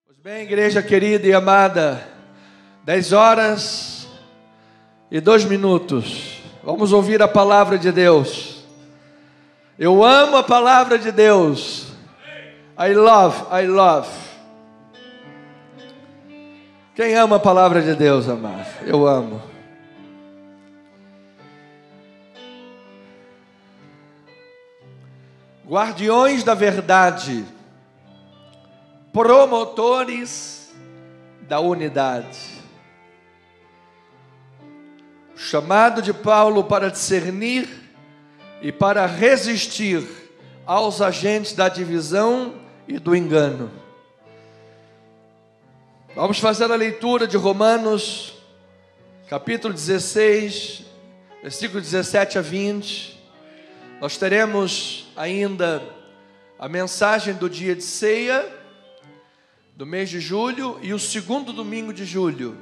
Pois bem, igreja querida e amada, 10h02. Vamos ouvir a palavra de Deus. Eu amo a palavra de Deus. I love. Quem ama a palavra de Deus, amado? Eu amo. Guardiões da verdade, promotores da unidade. O chamado de Paulo para discernir e para resistir aos agentes da divisão e do engano. Vamos fazer a leitura de Romanos, capítulo 16, versículo 17 a 20. Nós teremos ainda a mensagem do dia de ceia, do mês de julho, e o segundo domingo de julho.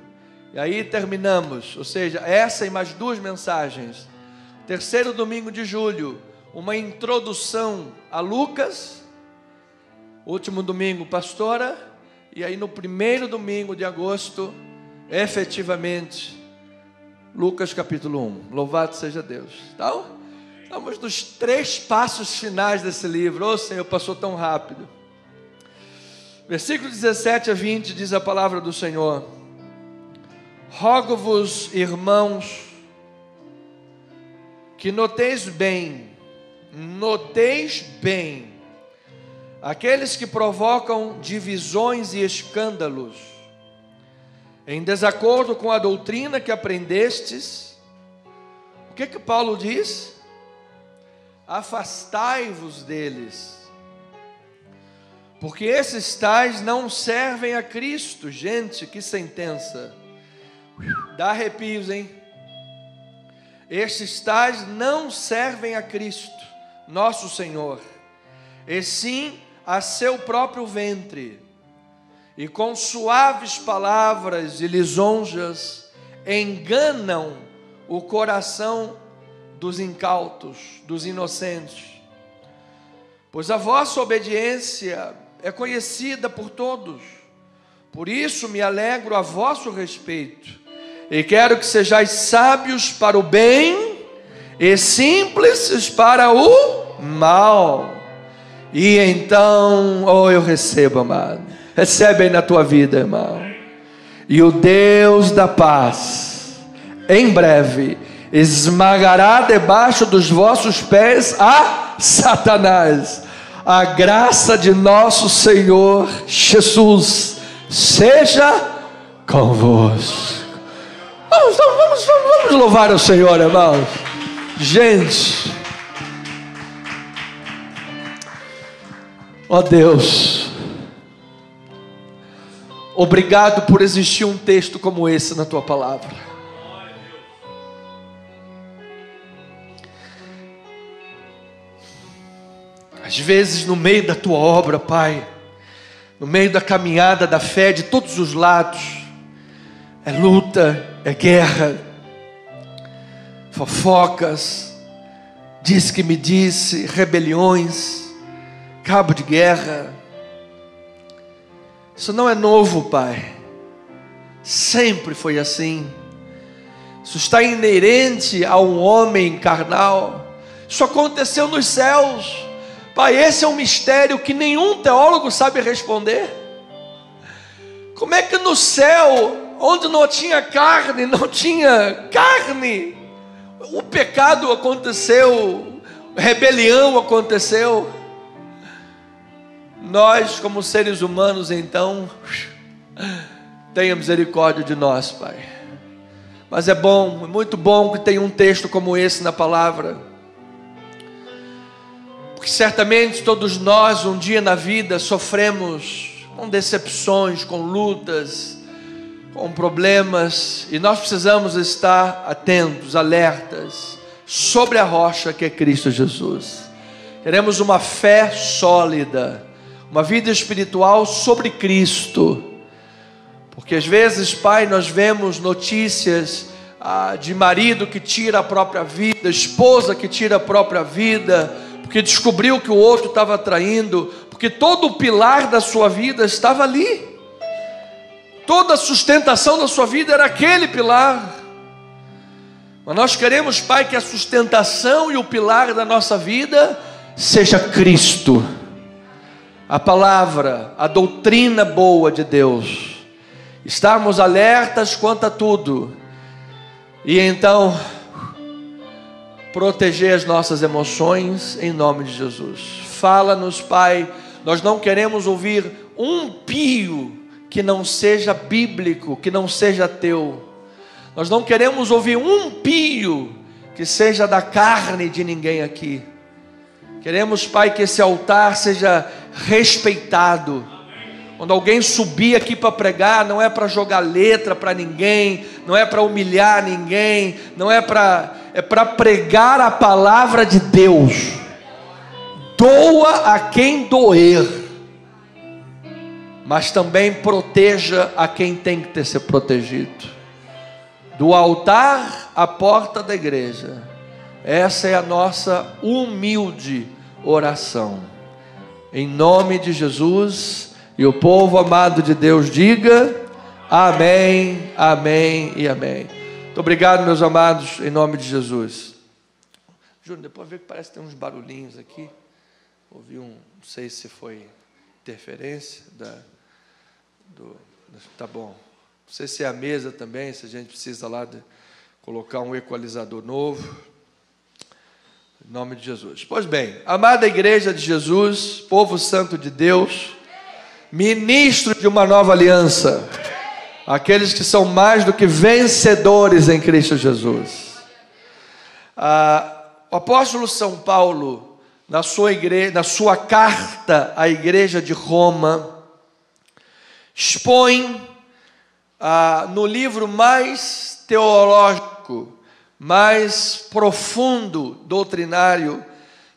E aí terminamos, ou seja, essa e mais duas mensagens. Terceiro domingo de julho, uma introdução a Lucas. Último domingo, pastora. E aí no primeiro domingo de agosto, efetivamente, Lucas capítulo 1. Louvado seja Deus. Então, estamos nos 3 passos finais desse livro. Ô Senhor, passou tão rápido. Versículo 17 a 20 diz a palavra do Senhor: rogo-vos, irmãos, que noteis bem, aqueles que provocam divisões e escândalos, em desacordo com a doutrina que aprendestes. O que Paulo diz? Afastai-vos deles, porque esses tais não servem a Cristo. Gente, que sentença, dá arrepios, hein? Estes tais não servem a Cristo, nosso Senhor, e sim a seu próprio ventre, e com suaves palavras e lisonjas enganam o coração dos incautos, dos inocentes. Pois a vossa obediência é conhecida por todos, por isso me alegro a vosso respeito, e quero que sejais sábios para o bem e simples para o mal. E então, eu recebo, amado. Recebe aí na tua vida, irmão. E o Deus da paz, em breve, esmagará debaixo dos vossos pés a Satanás. A graça de nosso Senhor Jesus seja convosco. Vamos louvar o Senhor, irmãos. Gente, ó Deus, obrigado por existir um texto como esse na tua palavra. Às vezes no meio da tua obra, Pai, no meio da caminhada da fé de todos os lados, é luta, é guerra, fofocas, diz que me disse, rebeliões, cabo de guerra. Isso não é novo, Pai. Sempre foi assim. Isso está inerente a um homem carnal. Isso aconteceu nos céus. Pai, esse é um mistério que nenhum teólogo sabe responder. Como é que no céu, onde não tinha carne, o pecado aconteceu, rebelião aconteceu? Nós, como seres humanos, então, tenha misericórdia de nós, Pai. Mas é bom, é muito bom que tenha um texto como esse na palavra, porque certamente todos nós um dia na vida sofremos com decepções, com lutas, com problemas, e nós precisamos estar atentos, alertas, sobre a rocha que é Cristo Jesus. Queremos uma fé sólida, uma vida espiritual sobre Cristo, porque às vezes, Pai, nós vemos notícias de marido que tira a própria vida, esposa que tira a própria vida, porque descobriu que o outro estava traindo, porque todo o pilar da sua vida estava ali. toda a sustentação da sua vida era aquele pilar. Mas nós queremos, Pai, que a sustentação e o pilar da nossa vida seja Cristo, a palavra, a doutrina boa de Deus. Estarmos alertas quanto a tudo, e então proteger as nossas emoções em nome de Jesus. Fala-nos, Pai. Nós não queremos ouvir um pio que não seja bíblico, que não seja teu. Nós não queremos ouvir um pio que seja da carne de ninguém aqui. Queremos, Pai, que esse altar seja respeitado. Quando alguém subir aqui para pregar, não é para jogar letra para ninguém, não é para humilhar ninguém, não é para pregar a palavra de Deus. Doa a quem doer, mas também proteja a quem tem que ser protegido. Do altar à porta da igreja, essa é a nossa humilde oração, em nome de Jesus. E o povo amado de Deus diga amém, amém e amém. Muito obrigado, meus amados, em nome de Jesus. Júnior, depois vê que parece que tem uns barulhinhos aqui. Ouvi não sei se foi interferência tá bom. Não sei se é a mesa também, se a gente precisa lá de colocar um equalizador novo. Em nome de Jesus. Pois bem, amada igreja de Jesus, povo santo de Deus, ministro de uma nova aliança, aqueles que são mais do que vencedores em Cristo Jesus. O apóstolo São Paulo, na sua carta à igreja de Roma, expõe no livro mais teológico, mais profundo, doutrinário,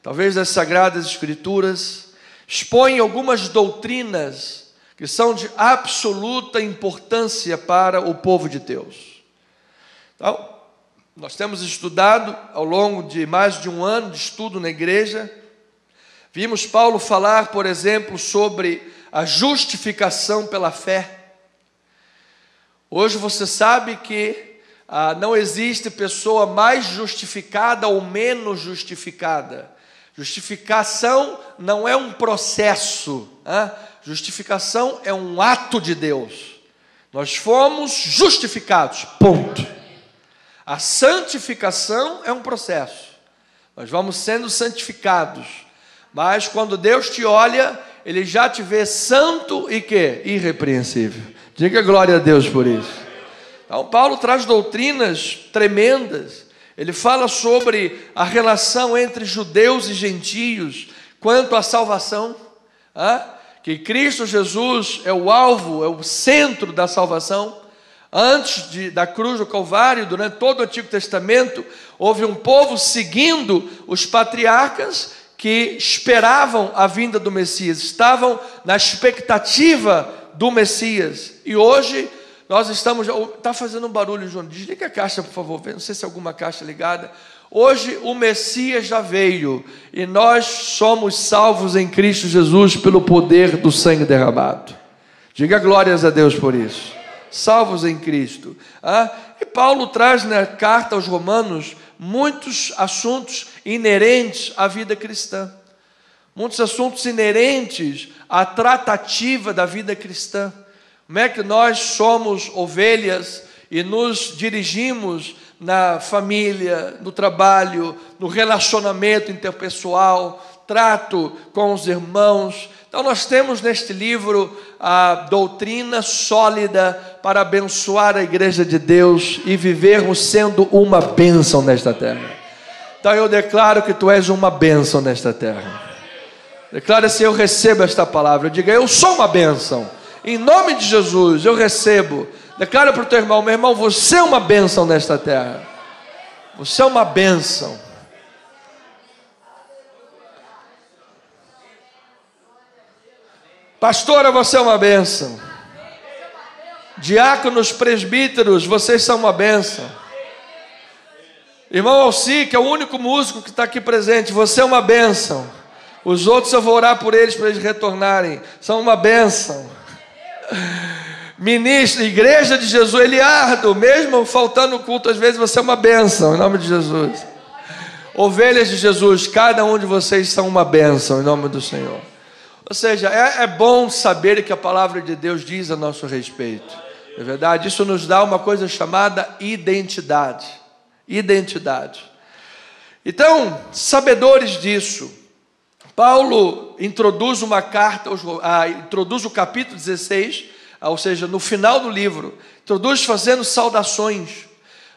talvez das Sagradas Escrituras, expõe algumas doutrinas que são de absoluta importância para o povo de Deus. Então, nós temos estudado ao longo de mais de um ano de estudo na igreja. Vimos Paulo falar, por exemplo, sobre a justificação pela fé. Hoje você sabe que não existe pessoa mais justificada ou menos justificada. Justificação não é um processo, justificação é um ato de Deus. Nós fomos justificados, ponto. A santificação é um processo. Nós vamos sendo santificados, mas quando Deus te olha, Ele já te vê santo e quê? Irrepreensível. Diga glória a Deus por isso. Então Paulo traz doutrinas tremendas. Ele fala sobre a relação entre judeus e gentios quanto à salvação, que Cristo Jesus é o alvo, é o centro da salvação. Antes da cruz do Calvário, durante todo o Antigo Testamento, houve um povo seguindo os patriarcas que esperavam a vinda do Messias, estavam na expectativa do Messias. E hoje nós estamos... Está fazendo um barulho, João. Desliga a caixa, por favor. Não sei se é alguma caixa ligada. Hoje o Messias já veio e nós somos salvos em Cristo Jesus pelo poder do sangue derramado. Diga glórias a Deus por isso. Salvos em Cristo. E Paulo traz na carta aos Romanos muitos assuntos inerentes à vida cristã. Muitos assuntos inerentes à tratativa da vida cristã. Como é que nós somos ovelhas e nos dirigimos na família, no trabalho, no relacionamento interpessoal, trato com os irmãos. Então nós temos neste livro a doutrina sólida para abençoar a igreja de Deus e vivermos sendo uma bênção nesta terra. Então eu declaro que tu és uma bênção nesta terra. Declara assim: eu recebo esta palavra. Diga: eu sou uma bênção. Em nome de Jesus, eu recebo. Declara para o teu irmão: meu irmão, você é uma bênção nesta terra. Você é uma bênção. Pastora, você é uma bênção. Diáconos, presbíteros, vocês são uma bênção. Irmão Alci, que é o único músico que está aqui presente, você é uma bênção. Os outros eu vou orar por eles para eles retornarem. São uma bênção. Ministro, igreja de Jesus, Eliardo, mesmo faltando culto, às vezes você é uma bênção, em nome de Jesus. Ovelhas de Jesus, cada um de vocês são uma bênção, em nome do Senhor. Ou seja, é bom saber que a palavra de Deus diz a nosso respeito. É verdade? Isso nos dá uma coisa chamada identidade. Identidade. Então, sabedores disso, Paulo introduz uma carta, introduz o capítulo 16, ou seja, no final do livro, introduz fazendo saudações,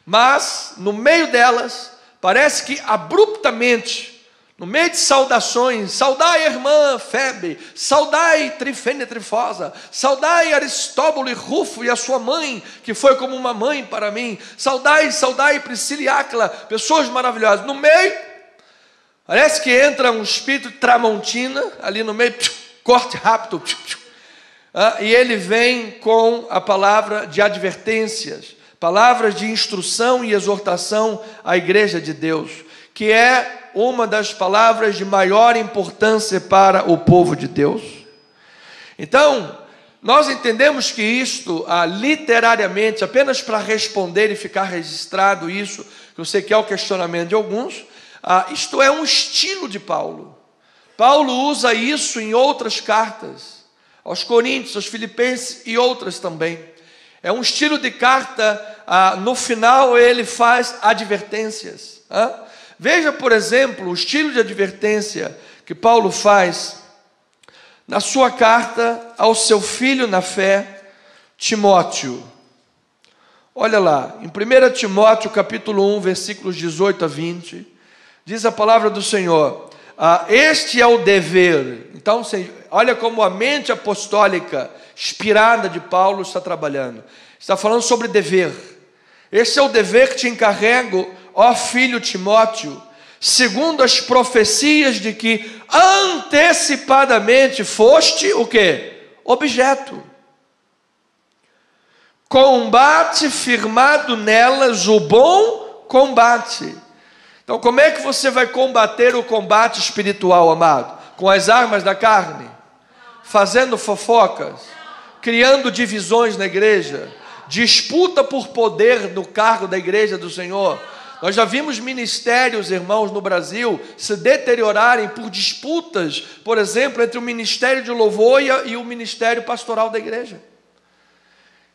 mas no meio delas, parece que abruptamente, no meio de saudações, saudai a irmã Febe, saudai Trifene e Trifosa, saudai Aristóbulo e Rufo e a sua mãe, que foi como uma mãe para mim, saudai Priscila e Áquila, pessoas maravilhosas. No meio, parece que entra um espírito de Tramontina, ali no meio, corte rápido, e ele vem com a palavra de advertências, palavras de instrução e exortação à igreja de Deus, que é uma das palavras de maior importância para o povo de Deus. Então, nós entendemos que isto, literariamente, apenas para responder e ficar registrado isso, que eu sei que é o questionamento de alguns, isto é um estilo de Paulo. Paulo usa isso em outras cartas, aos Coríntios, aos Filipenses e outras também. É um estilo de carta, no final ele faz advertências. Veja, por exemplo, o estilo de advertência que Paulo faz na sua carta ao seu filho na fé, Timóteo. Olha lá, em 1 Timóteo capítulo 1, versículos 18 a 20, diz a palavra do Senhor, este é o dever. Então, olha como a mente apostólica, inspirada de Paulo, está trabalhando. Está falando sobre dever. Este é o dever que te encarrego, ó filho Timóteo, segundo as profecias de que antecipadamente foste o quê? Objeto. Combate firmado nelas o bom combate. Então, como é que você vai combater o combate espiritual, amado? Com as armas da carne? Fazendo fofocas? Criando divisões na igreja? Disputa por poder no cargo da igreja do Senhor? Nós já vimos ministérios, irmãos, no Brasil se deteriorarem por disputas, por exemplo, entre o ministério de louvor e o ministério pastoral da igreja.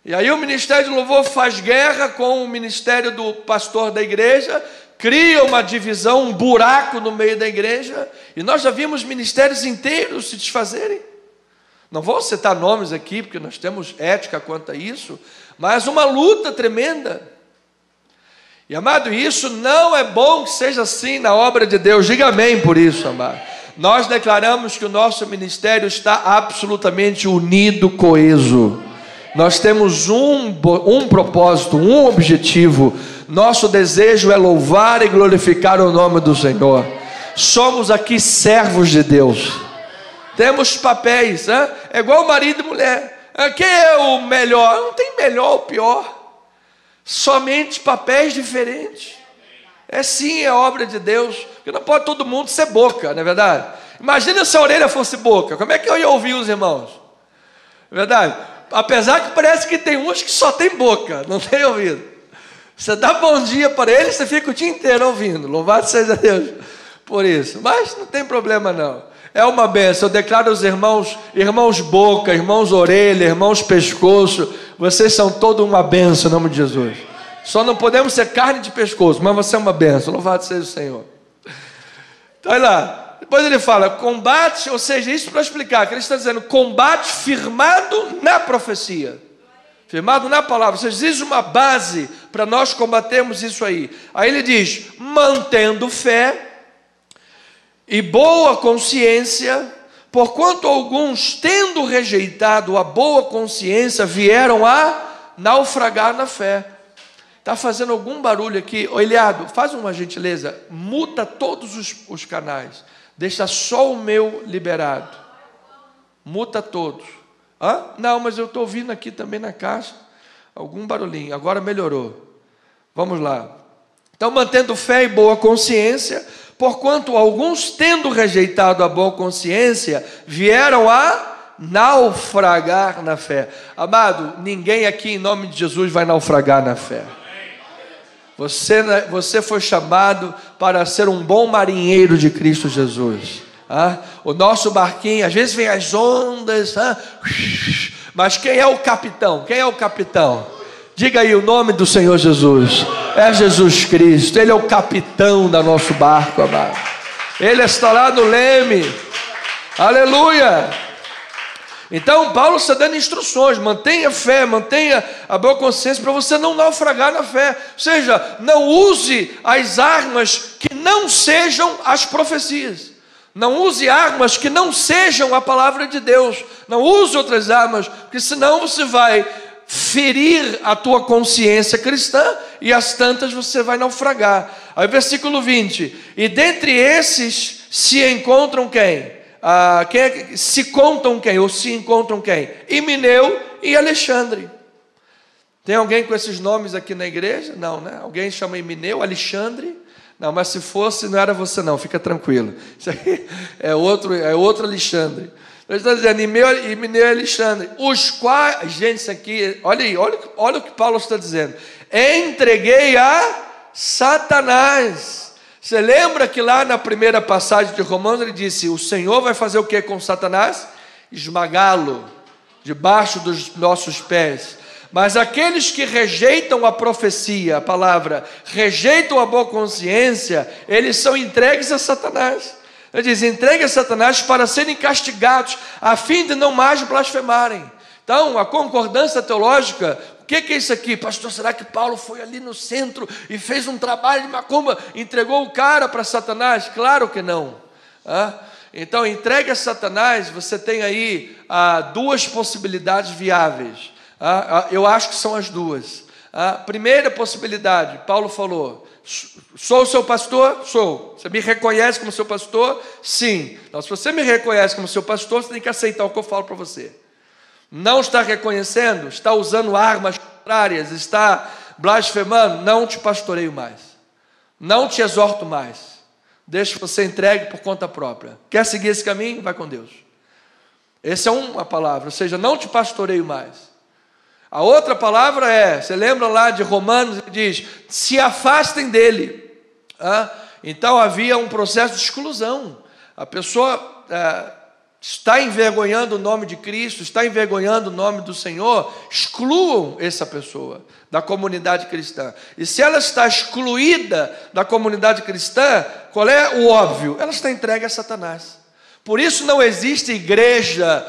E aí o ministério de louvor faz guerra com o ministério do pastor da igreja, cria uma divisão, um buraco no meio da igreja, e nós já vimos ministérios inteiros se desfazerem. Não vou citar nomes aqui, porque nós temos ética quanto a isso, mas uma luta tremenda. E, amado, isso não é bom que seja assim na obra de Deus. Diga amém por isso, amado. Nós declaramos que o nosso ministério está absolutamente unido, coeso. Nós temos um propósito, um objetivo. Nosso desejo é louvar e glorificar o nome do Senhor. Somos aqui servos de Deus. Temos papéis, é igual marido e mulher. Quem é o melhor? Não tem melhor ou pior. Somente papéis diferentes. É sim, é obra de Deus. Porque não pode todo mundo ser boca, não é verdade? Imagina se a orelha fosse boca. Como é que eu ia ouvir os irmãos? É verdade? Apesar que parece que tem uns que só tem boca, não tem ouvido. Você dá bom dia para eles, você fica o dia inteiro ouvindo. Louvado seja Deus por isso. Mas não tem problema não. É uma bênção. Eu declaro aos irmãos, irmãos boca, irmãos orelha, irmãos pescoço. Vocês são todos uma bênção em nome de Jesus. Só não podemos ser carne de pescoço, mas você é uma bênção. Louvado seja o Senhor. Então, olha lá. Depois ele fala, combate, ou seja, isso para explicar, que ele está dizendo, combate firmado na profecia. Firmado na palavra. Ou seja, existe uma base para nós combatermos isso aí. Aí ele diz, mantendo fé e boa consciência, porquanto alguns, tendo rejeitado a boa consciência, vieram a naufragar na fé. Está fazendo algum barulho aqui? Ô Eliado, faz uma gentileza, muta todos os canais, deixa só o meu liberado, muta todos. Não, mas eu estou ouvindo aqui também na caixa, algum barulhinho, agora melhorou. Vamos lá. Então, mantendo fé e boa consciência, porquanto alguns, tendo rejeitado a boa consciência, vieram a naufragar na fé. Amado, ninguém aqui em nome de Jesus vai naufragar na fé. Você foi chamado para ser um bom marinheiro de Cristo Jesus. O nosso barquinho, às vezes vem as ondas, mas quem é o capitão? Quem é o capitão? Diga aí o nome do Senhor Jesus. É Jesus Cristo. Ele é o capitão do nosso barco, amado. Ele está lá no leme. Aleluia. Então Paulo está dando instruções: mantenha fé, mantenha a boa consciência para você não naufragar na fé. Ou seja, não use as armas que não sejam as profecias. Não use armas que não sejam a palavra de Deus. Não use outras armas, porque senão você vai ferir a tua consciência cristã e às tantas você vai naufragar. Aí versículo 20: e dentre esses se encontram quem? Se contam quem? Ou se encontram quem? Himeneu e Alexandre. Tem alguém com esses nomes aqui na igreja? Não, né? Alguém chama Himeneu, Alexandre? Não, mas se fosse, não era você não, fica tranquilo. Isso aí é outro Alexandre. Ele está dizendo Himeneu e Alexandre, os quais, gente, isso aqui, olha aí, olha o que Paulo está dizendo: entreguei a Satanás. Você lembra que lá na primeira passagem de Romanos ele disse: o Senhor vai fazer o que com Satanás? Esmagá-lo debaixo dos nossos pés. Mas aqueles que rejeitam a profecia, a palavra, rejeitam a boa consciência, eles são entregues a Satanás. Ele diz: entregue a Satanás para serem castigados, a fim de não mais blasfemarem. Então, a concordância teológica, o que é isso aqui? Pastor, será que Paulo foi ali no centro e fez um trabalho de macumba, entregou o cara para Satanás? Claro que não. Então, entregue a Satanás, você tem aí duas possibilidades viáveis. Eu acho que são as duas. A primeira possibilidade, Paulo falou: sou o seu pastor? Sou. Você me reconhece como seu pastor? Sim. Então, se você me reconhece como seu pastor, você tem que aceitar o que eu falo para você. Não está reconhecendo? Está usando armas contrárias? Está blasfemando? Não te pastoreio mais. Não te exorto mais. Deixa você entregue por conta própria. Quer seguir esse caminho? Vai com Deus. Essa é uma palavra, ou seja, não te pastoreio mais. A outra palavra você lembra lá de Romanos, ele diz: se afastem dele. Então havia um processo de exclusão. A pessoa está envergonhando o nome de Cristo, está envergonhando o nome do Senhor, excluam essa pessoa da comunidade cristã. E se ela está excluída da comunidade cristã, qual é o óbvio? Ela está entregue a Satanás. Por isso não existe igreja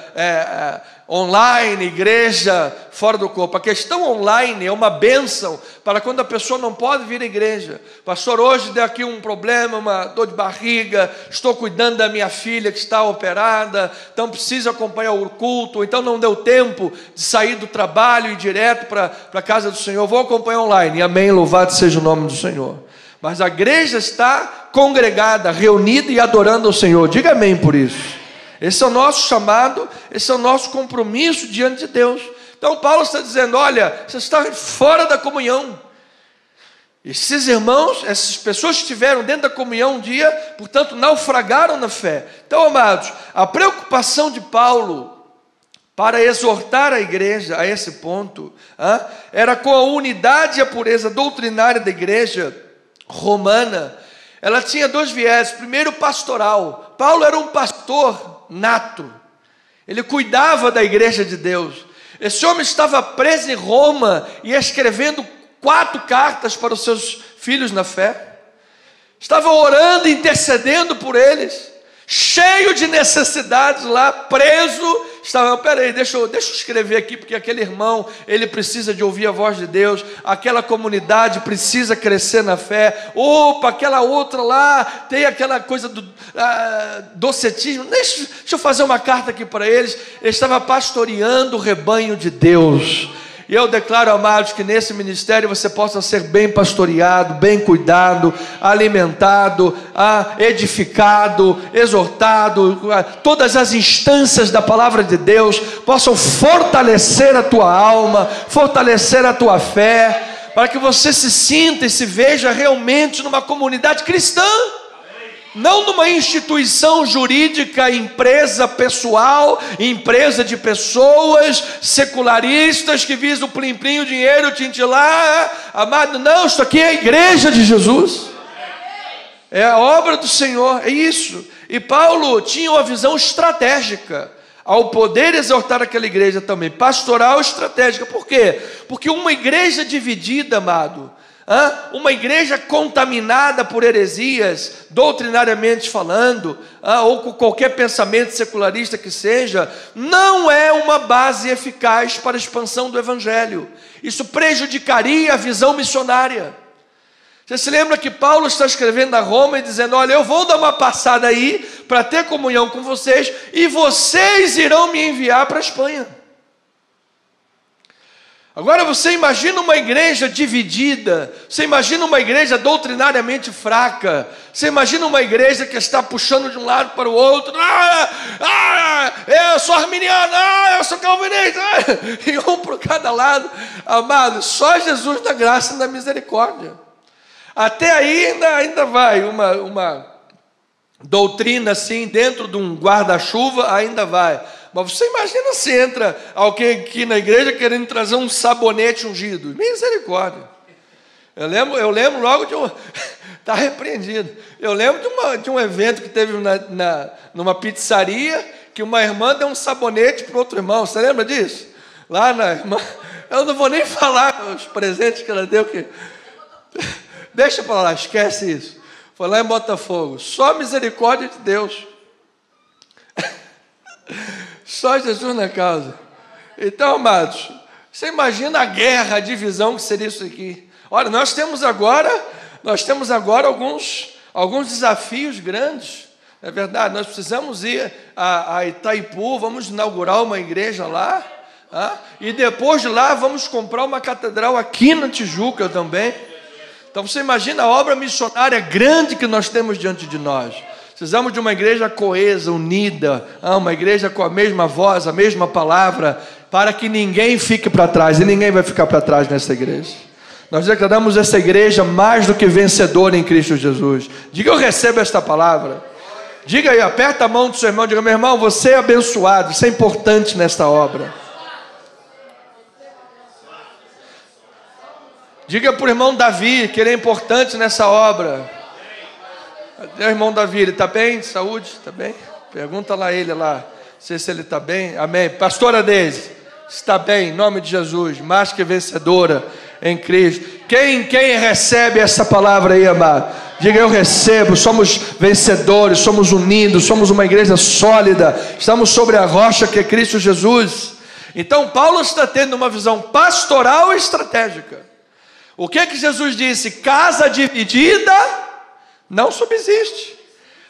online, igreja fora do corpo. A questão online é uma bênção para quando a pessoa não pode vir à igreja. Pastor, hoje deu aqui um problema, uma dor de barriga, estou cuidando da minha filha que está operada, então preciso acompanhar o culto, então não deu tempo de sair do trabalho e ir direto para a casa do Senhor, vou acompanhar online. Amém, louvado seja o nome do Senhor. Mas a igreja está congregada, reunida e adorando ao Senhor. Diga amém por isso. Esse é o nosso chamado, esse é o nosso compromisso diante de Deus. Então Paulo está dizendo: olha, você está fora da comunhão. Esses irmãos, essas pessoas que estiveram dentro da comunhão um dia, portanto naufragaram na fé. Então, amados, a preocupação de Paulo para exortar a igreja a esse ponto, era com a unidade e a pureza doutrinária da igreja romana. Ela tinha dois viés. Primeiro, pastoral. Paulo era um pastor nato, ele cuidava da igreja de Deus. Esse homem estava preso em Roma e escrevendo 4 cartas para os seus filhos na fé, estava orando e intercedendo por eles, cheio de necessidades lá, preso. Estava, peraí, deixa eu escrever aqui, porque aquele irmão, ele precisa de ouvir a voz de Deus, aquela comunidade precisa crescer na fé. Opa, aquela outra lá, tem aquela coisa do docetismo, deixa eu fazer uma carta aqui para eles. Ele estava pastoreando o rebanho de Deus. E eu declaro, amados, que nesse ministério você possa ser bem pastoreado, bem cuidado, alimentado, edificado, exortado. Todas as instâncias da palavra de Deus possam fortalecer a tua alma, fortalecer a tua fé, para que você se sinta e se veja realmente numa comunidade cristã. não numa instituição jurídica, empresa pessoal, empresa de pessoas secularistas que visam o plim-plim, o dinheiro, o tintilá, amado, não, isso aqui é a igreja de Jesus, é a obra do Senhor, é isso. E Paulo tinha uma visão estratégica, ao poder exortar aquela igreja também, pastoral estratégica. Por quê? Porque uma igreja dividida, amado, uma igreja contaminada por heresias, doutrinariamente falando, ou com qualquer pensamento secularista que seja, não é uma base eficaz para a expansão do evangelho. Isso prejudicaria a visão missionária. Você se lembra que Paulo está escrevendo a Roma e dizendo: olha, eu vou dar uma passada aí para ter comunhão com vocês, e vocês irão me enviar para a Espanha. Agora você imagina uma igreja dividida, você imagina uma igreja doutrinariamente fraca, você imagina uma igreja que está puxando de um lado para o outro, eu sou arminiano, eu sou calvinista, e um por cada lado. Amado, só Jesus da graça e da misericórdia. Até aí ainda vai uma doutrina assim, dentro de um guarda-chuva, ainda vai. Mas você imagina se entra alguém aqui na igreja querendo trazer um sabonete ungido. Misericórdia. Eu lembro logo de um... Está repreendido. Eu lembro de um evento que teve numa pizzaria, que uma irmã deu um sabonete para outro irmão. Você lembra disso? Lá na irmã... Eu não vou nem falar os presentes que ela deu, que... Deixa para lá, esquece isso. Foi lá em Botafogo. Só misericórdia de Deus. Só Jesus na causa. Então, amados, você imagina a guerra, a divisão que seria isso aqui. Olha, nós temos agora alguns desafios grandes. É verdade, nós precisamos ir a Itaipu, vamos inaugurar uma igreja lá. E depois de lá vamos comprar uma catedral aqui na Tijuca também. Então você imagina a obra missionária grande que nós temos diante de nós. Precisamos de uma igreja coesa, unida, uma igreja com a mesma voz, a mesma palavra, para que ninguém fique para trás, e ninguém vai ficar para trás nessa igreja. Nós declaramos essa igreja mais do que vencedora em Cristo Jesus. Diga: eu recebo esta palavra. Diga aí, aperta a mão do seu irmão, diga: meu irmão, você é abençoado, você é importante nesta obra. Diga para o irmão Davi que ele é importante nessa obra. Cadê o irmão Davi? Ele está bem? De saúde? Está bem? Pergunta lá ele lá, se ele está bem. Amém. Pastora Deise, está bem, em nome de Jesus, mais que vencedora em Cristo. Quem recebe essa palavra aí, amado? Diga: eu recebo. Somos vencedores, somos unidos, somos uma igreja sólida, estamos sobre a rocha que é Cristo Jesus. Então Paulo está tendo uma visão pastoral e estratégica. O que Jesus disse? Casa dividida não subsiste.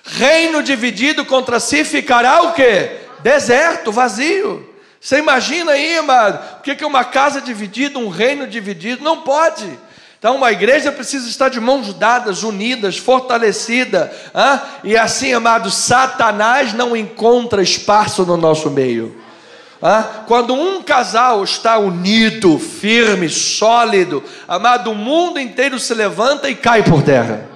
Reino dividido contra si ficará o quê? Deserto, vazio. Você imagina aí, amado, o que é uma casa dividida, um reino dividido? Não pode. Então uma igreja precisa estar de mãos dadas, unidas, fortalecida. E assim, amado, Satanás não encontra espaço no nosso meio. Quando um casal está unido, firme, sólido, amado, o mundo inteiro se levanta e cai por terra.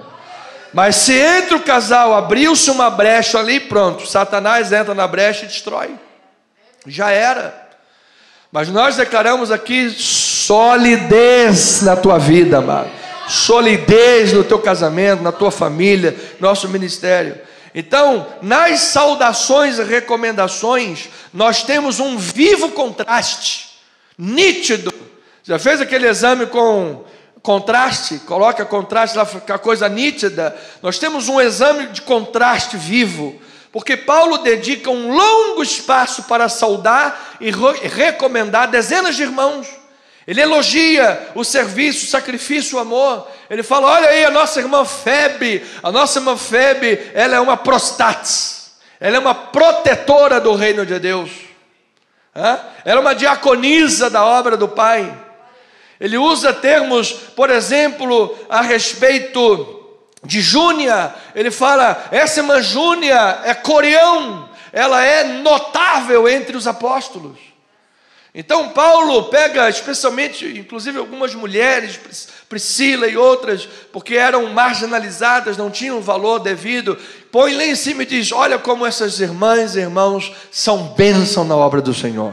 Mas se entre o casal abriu-se uma brecha ali, pronto, Satanás entra na brecha e destrói. Já era. Mas nós declaramos aqui solidez na tua vida, amado. Solidez no teu casamento, na tua família, nosso ministério. Então, nas saudações e recomendações, nós temos um vivo contraste, nítido. Já fez aquele exame com contraste? Coloca contraste lá, fica a coisa nítida. Nós temos um exame de contraste vivo, porque Paulo dedica um longo espaço para saudar e recomendar dezenas de irmãos. Ele elogia o serviço, o sacrifício, o amor. Ele fala: olha aí a nossa irmã Febe, ela é uma prostatis, ela é uma protetora do reino de Deus, ela é uma diaconisa da obra do Pai. Ele usa termos, por exemplo, a respeito de Júnia. Ele fala: essa irmã Júnia é corião, ela é notável entre os apóstolos. Então Paulo pega especialmente, inclusive algumas mulheres, Priscila e outras, porque eram marginalizadas, não tinham valor devido, põe lá em cima e diz: olha como essas irmãs e irmãos são bênção na obra do Senhor.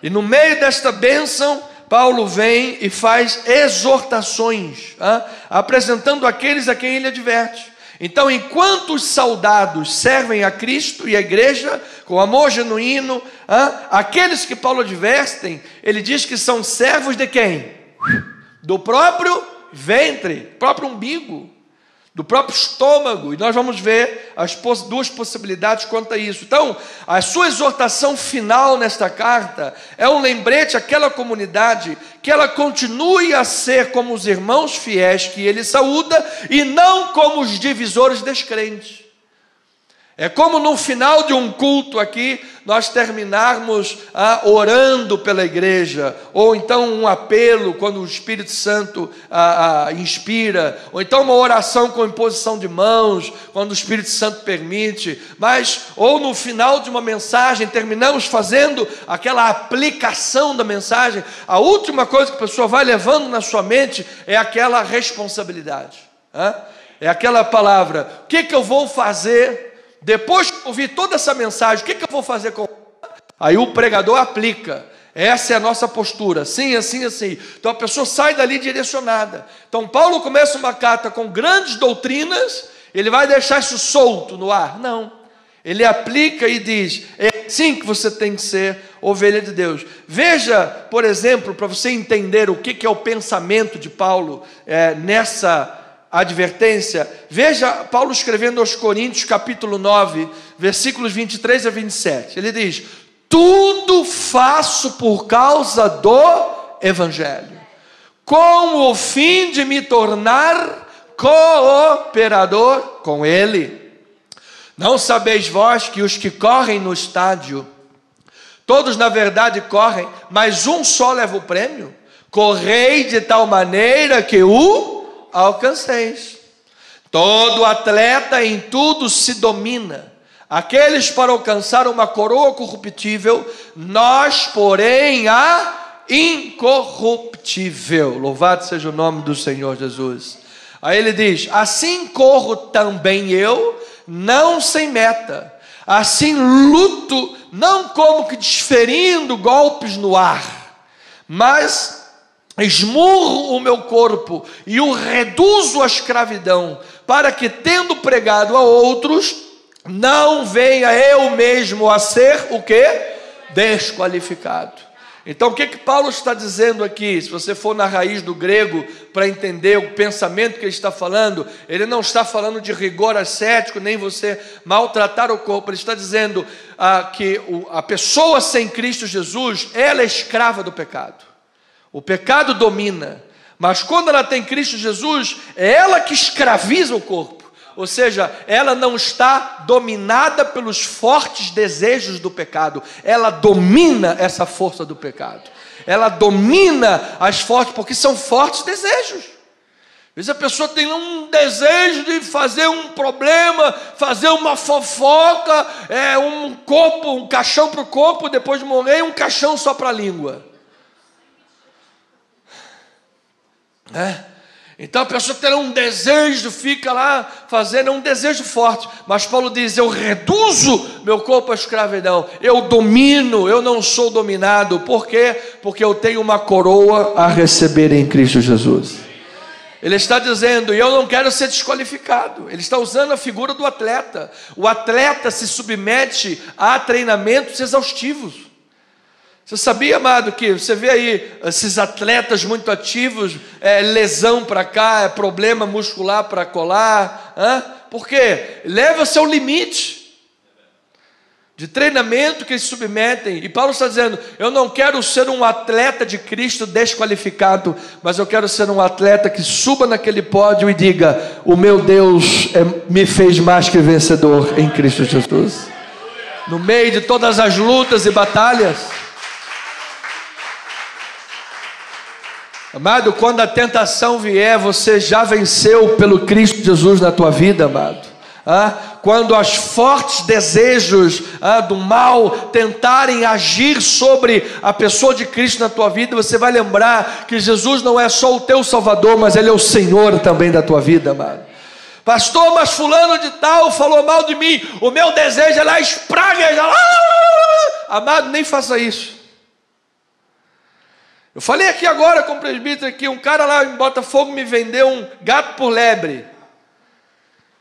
E no meio desta bênção, Paulo vem e faz exortações, apresentando aqueles a quem ele adverte. Então, enquanto os soldados servem a Cristo e a igreja com amor genuíno, aqueles que Paulo adverte, ele diz que são servos de quem? Do próprio ventre, próprio umbigo, do próprio estômago. E nós vamos ver as duas possibilidades quanto a isso. Então, a sua exortação final nesta carta é um lembrete àquela comunidade que ela continue a ser como os irmãos fiéis que ele saúda e não como os divisores descrentes. É como no final de um culto aqui, nós terminarmos orando pela igreja, ou então um apelo, quando o Espírito Santo inspira, ou então uma oração com imposição de mãos, quando o Espírito Santo permite, ou no final de uma mensagem, terminamos fazendo aquela aplicação da mensagem. A última coisa que a pessoa vai levando na sua mente é aquela responsabilidade, é aquela palavra: o que eu vou fazer? Depois que eu ouvir toda essa mensagem, o que eu vou fazer com ela? Aí o pregador aplica. Essa é a nossa postura, assim, assim, assim. Então a pessoa sai dali direcionada. Então Paulo começa uma carta com grandes doutrinas, ele vai deixar isso solto no ar? Não. Ele aplica e diz: é assim que você tem que ser ovelha de Deus. Veja, por exemplo, para você entender o que é o pensamento de Paulo nessa advertência, veja Paulo escrevendo aos Coríntios, capítulo 9, versículos 23 a 27. Ele diz: tudo faço por causa do Evangelho, com o fim de me tornar cooperador com ele. Não sabeis vós que os que correm no estádio, todos na verdade correm, mas um só leva o prêmio? Correi de tal maneira que o alcanceis. Todo atleta em tudo se domina, aqueles para alcançar uma coroa corruptível, nós porém a incorruptível. Louvado seja o nome do Senhor Jesus. Aí ele diz: assim corro também eu, não sem meta, assim luto, não como que desferindo golpes no ar, mas esmurro o meu corpo e o reduzo à escravidão, para que, tendo pregado a outros, não venha eu mesmo a ser o quê? Desqualificado. Então o que Paulo está dizendo aqui? Se você for na raiz do grego para entender o pensamento que ele está falando, ele não está falando de rigor ascético, nem você maltratar o corpo. Ele está dizendo que a pessoa sem Cristo Jesus, ela é escrava do pecado. O pecado domina, mas quando ela tem Cristo Jesus, é ela que escraviza o corpo. Ou seja, ela não está dominada pelos fortes desejos do pecado, ela domina essa força do pecado. Ela domina as fortes, porque são fortes desejos. Às vezes a pessoa tem um desejo de fazer um problema, fazer uma fofoca, um caixão para o corpo, depois de morrer, e um caixão só para a língua. Então a pessoa terá um desejo, fica lá fazendo, um desejo forte, mas Paulo diz: eu reduzo meu corpo à escravidão, eu domino, eu não sou dominado. Por quê? Porque eu tenho uma coroa a receber em Cristo Jesus. Ele está dizendo: eu não quero ser desqualificado. Ele está usando a figura do atleta. O atleta se submete a treinamentos exaustivos. Você sabia, amado, que você vê aí esses atletas muito ativos, lesão para cá, problema muscular para colar, por quê? Leva-se ao limite de treinamento que eles submetem. E Paulo está dizendo: eu não quero ser um atleta de Cristo desqualificado, mas eu quero ser um atleta que suba naquele pódio e diga: o meu Deus me fez mais que vencedor em Cristo Jesus. No meio de todas as lutas e batalhas. Amado, quando a tentação vier, você já venceu pelo Cristo Jesus na tua vida, amado. Quando os fortes desejos do mal tentarem agir sobre a pessoa de Cristo na tua vida, você vai lembrar que Jesus não é só o teu Salvador, mas Ele é o Senhor também da tua vida, amado. Pastor, mas fulano de tal falou mal de mim. O meu desejo é lá espraguejar. Amado, nem faça isso. Eu falei aqui agora com o presbítero aqui, um cara lá em Botafogo me vendeu um gato por lebre.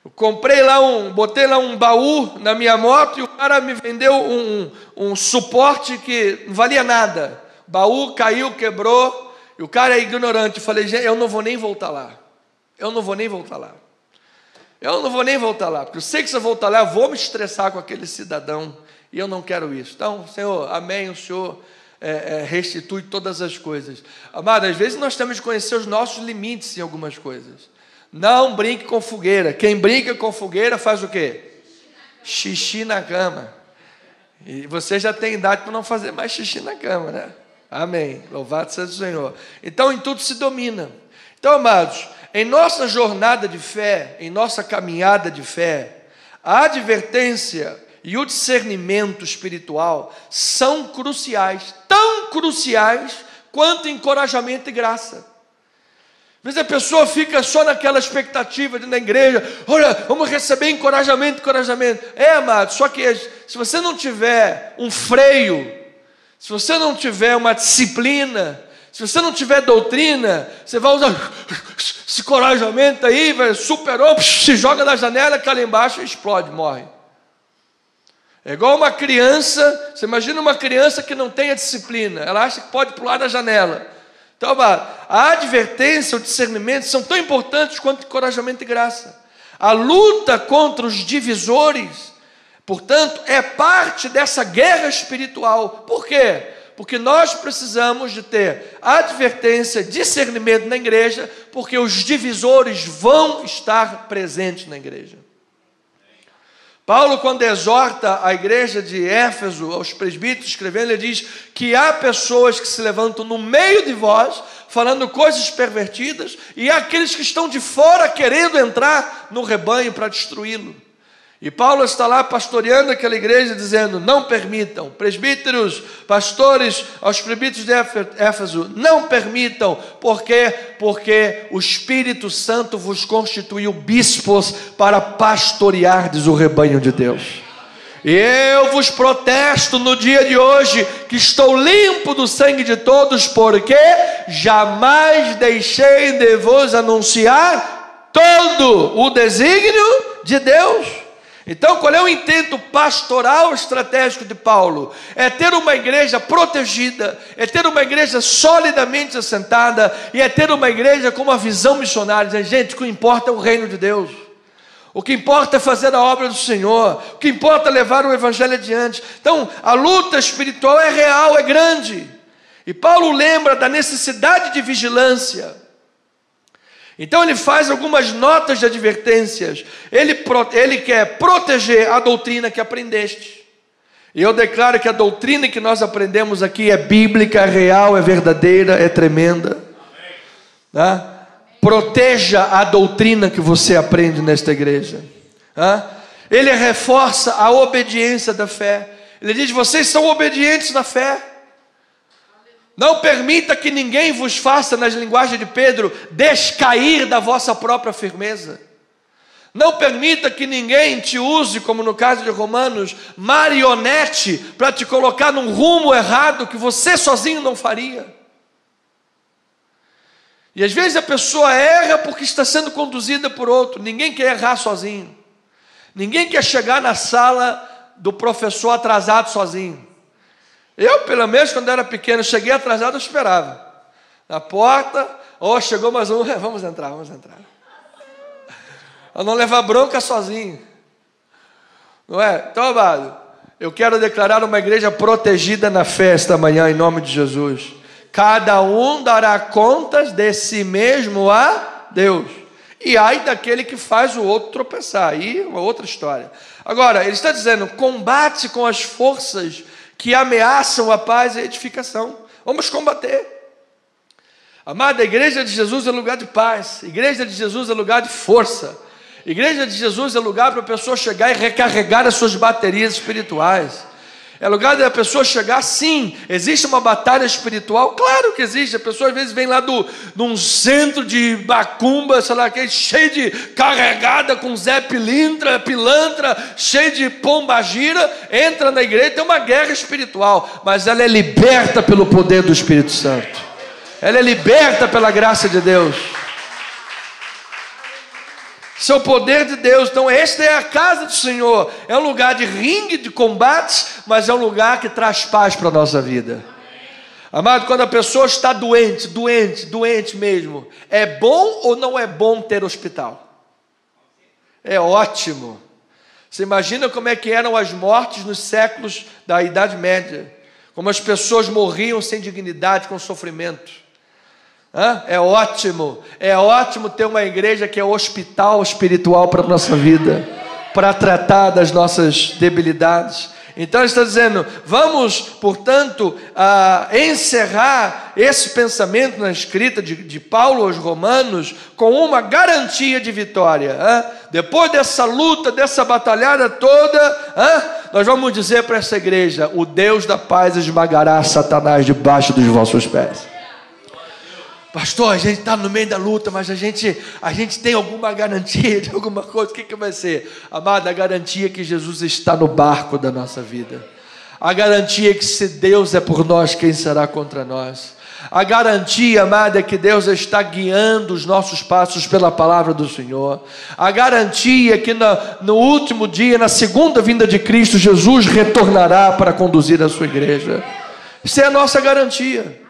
Eu comprei lá botei lá um baú na minha moto e o cara me vendeu um suporte que não valia nada. O baú caiu, quebrou, e o cara é ignorante. Eu falei, gente, eu não vou nem voltar lá. Eu não vou nem voltar lá. Eu não vou nem voltar lá, porque eu sei que se eu voltar lá, eu vou me estressar com aquele cidadão, e eu não quero isso. Então, Senhor, amém, o Senhor restitui todas as coisas. Amado, às vezes nós temos que conhecer os nossos limites em algumas coisas. Não brinque com fogueira. Quem brinca com fogueira faz o quê? Xixi na cama. E você já tem idade para não fazer mais xixi na cama, né? Amém. Louvado seja o Senhor. Então, em tudo se domina. Então, amados, em nossa jornada de fé, em nossa caminhada de fé, a advertência e o discernimento espiritual são cruciais, tão cruciais quanto encorajamento e graça. Às vezes a pessoa fica só naquela expectativa de na igreja, olha, vamos receber encorajamento. Amado, só que se você não tiver um freio, se você não tiver uma disciplina, se você não tiver doutrina, você vai usar esse encorajamento aí, superou, se joga na janela, cai lá embaixo e explode, morre. É igual uma criança, você imagina uma criança que não tem a disciplina, ela acha que pode pular da janela. Então, a advertência, o discernimento são tão importantes quanto encorajamento e graça. A luta contra os divisores, portanto, é parte dessa guerra espiritual. Por quê? Porque nós precisamos de ter advertência, discernimento na igreja, porque os divisores vão estar presentes na igreja. Paulo, quando exorta a igreja de Éfeso, aos presbíteros, escrevendo, ele diz que há pessoas que se levantam no meio de vós, falando coisas pervertidas, e há aqueles que estão de fora querendo entrar no rebanho para destruí-lo. E Paulo está lá pastoreando aquela igreja, dizendo, não permitam, presbíteros, pastores, aos presbíteros de Éfeso, não permitam, porque o Espírito Santo vos constituiu bispos para pastoreardes o rebanho de Deus. E eu vos protesto no dia de hoje, que estou limpo do sangue de todos, porque jamais deixei de vos anunciar todo o desígnio de Deus. Então, qual é o intento pastoral estratégico de Paulo? É ter uma igreja protegida, é ter uma igreja solidamente assentada, e é ter uma igreja com uma visão missionária. Dizer, gente, o que importa é o reino de Deus. O que importa é fazer a obra do Senhor. O que importa é levar o evangelho adiante. Então, a luta espiritual é real, é grande. E Paulo lembra da necessidade de vigilância. Então ele faz algumas notas de advertências. Ele quer proteger a doutrina que aprendeste. E eu declaro que a doutrina que nós aprendemos aqui é bíblica, é real, é verdadeira, é tremenda. Tá? Proteja a doutrina que você aprende nesta igreja. Tá? Ele reforça a obediência da fé. Ele diz, vocês são obedientes na fé. Não permita que ninguém vos faça, nas linguagens de Pedro, descair da vossa própria firmeza. Não permita que ninguém te use, como no caso de Romanos, marionete, para te colocar num rumo errado que você sozinho não faria. E às vezes a pessoa erra porque está sendo conduzida por outro. Ninguém quer errar sozinho. Ninguém quer chegar na sala do professor atrasado sozinho. Eu, pelo menos, quando era pequeno, cheguei atrasado, eu esperava. Na porta, chegou mais um, vamos entrar. A não levar bronca sozinho. Não é? Então, amado, eu quero declarar uma igreja protegida na fé esta manhã, em nome de Jesus. Cada um dará contas de si mesmo a Deus. E ai daquele que faz o outro tropeçar. Aí, uma outra história. Agora, ele está dizendo, combate com as forças que ameaçam a paz e a edificação. Vamos combater. Amada, a igreja de Jesus é lugar de paz. A igreja de Jesus é lugar de força. A igreja de Jesus é lugar para a pessoa chegar e recarregar as suas baterias espirituais. É lugar da pessoa chegar, sim. Existe uma batalha espiritual? Claro que existe. A pessoa às vezes vem lá de um centro de macumba, sei lá, cheio de carregada com Zé Pilantra, cheio de pombagira, entra na igreja, tem uma guerra espiritual, mas ela é liberta pelo poder do Espírito Santo. Ela é liberta pela graça de Deus. Seu poder de Deus. Então esta é a casa do Senhor. É um lugar de ringue, de combates, mas é um lugar que traz paz para a nossa vida. Amado, quando a pessoa está doente mesmo, é bom ou não é bom ter hospital? É ótimo. Você imagina como é que eram as mortes nos séculos da Idade Média, como as pessoas morriam sem dignidade, com sofrimento. É ótimo ter uma igreja que é hospital espiritual para a nossa vida, para tratar das nossas debilidades. Então ele está dizendo, vamos, portanto, encerrar esse pensamento na escrita de Paulo aos Romanos com uma garantia de vitória. Depois dessa luta, dessa batalhada toda, nós vamos dizer para essa igreja, o Deus da paz esmagará Satanás debaixo dos vossos pés. Pastor, a gente está no meio da luta, mas a gente tem alguma garantia de alguma coisa? O que vai ser? Amado, a garantia é que Jesus está no barco da nossa vida. A garantia é que se Deus é por nós, quem será contra nós? A garantia, amado, é que Deus está guiando os nossos passos pela palavra do Senhor. A garantia é que no último dia, na segunda vinda de Cristo, Jesus retornará para conduzir a sua igreja. Isso é a nossa garantia.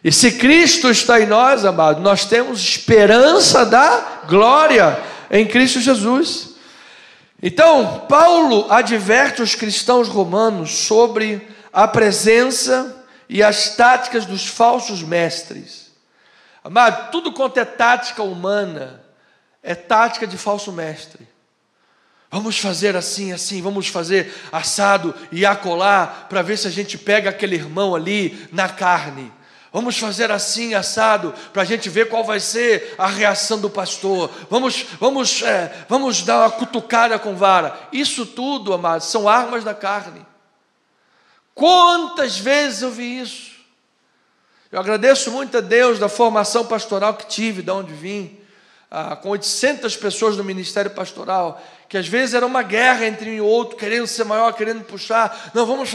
E se Cristo está em nós, amado, nós temos esperança da glória em Cristo Jesus. Então, Paulo adverte os cristãos romanos sobre a presença e as táticas dos falsos mestres. Amado, tudo quanto é tática humana, é tática de falso mestre. Vamos fazer assim, vamos fazer assado e acolá, para ver se a gente pega aquele irmão ali na carne. Vamos fazer assim, assado, para a gente ver qual vai ser a reação do pastor. Vamos dar uma cutucada com vara. Isso tudo, amados, são armas da carne. Quantas vezes eu vi isso? Eu agradeço muito a Deus da formação pastoral que tive, de onde vim, com 800 pessoas no ministério pastoral, que às vezes era uma guerra entre um e outro, querendo ser maior, querendo puxar. Não, vamos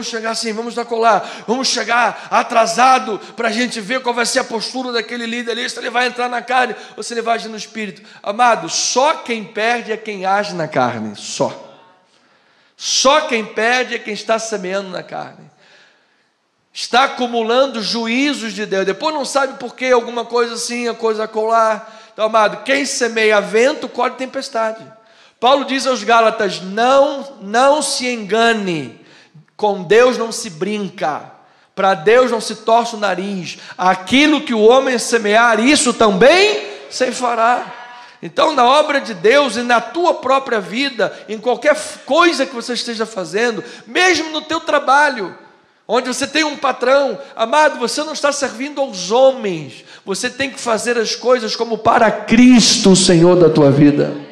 chegar assim, vamos decolar, vamos chegar atrasado, para a gente ver qual vai ser a postura daquele líder ali, se ele vai entrar na carne, ou se ele vai agir no espírito. Amado, só quem perde é quem age na carne, só quem perde é quem está semeando na carne, está acumulando juízos de Deus, depois não sabe por que, alguma coisa assim, a coisa colar. Então, amado, quem semeia vento, colhe tempestade. Paulo diz aos Gálatas, não se engane, com Deus não se brinca, para Deus não se torce o nariz, aquilo que o homem semear, isso também ceifará. Então, na obra de Deus e na tua própria vida, em qualquer coisa que você esteja fazendo, mesmo no teu trabalho, onde você tem um patrão, amado, você não está servindo aos homens, você tem que fazer as coisas como para Cristo, o Senhor da tua vida.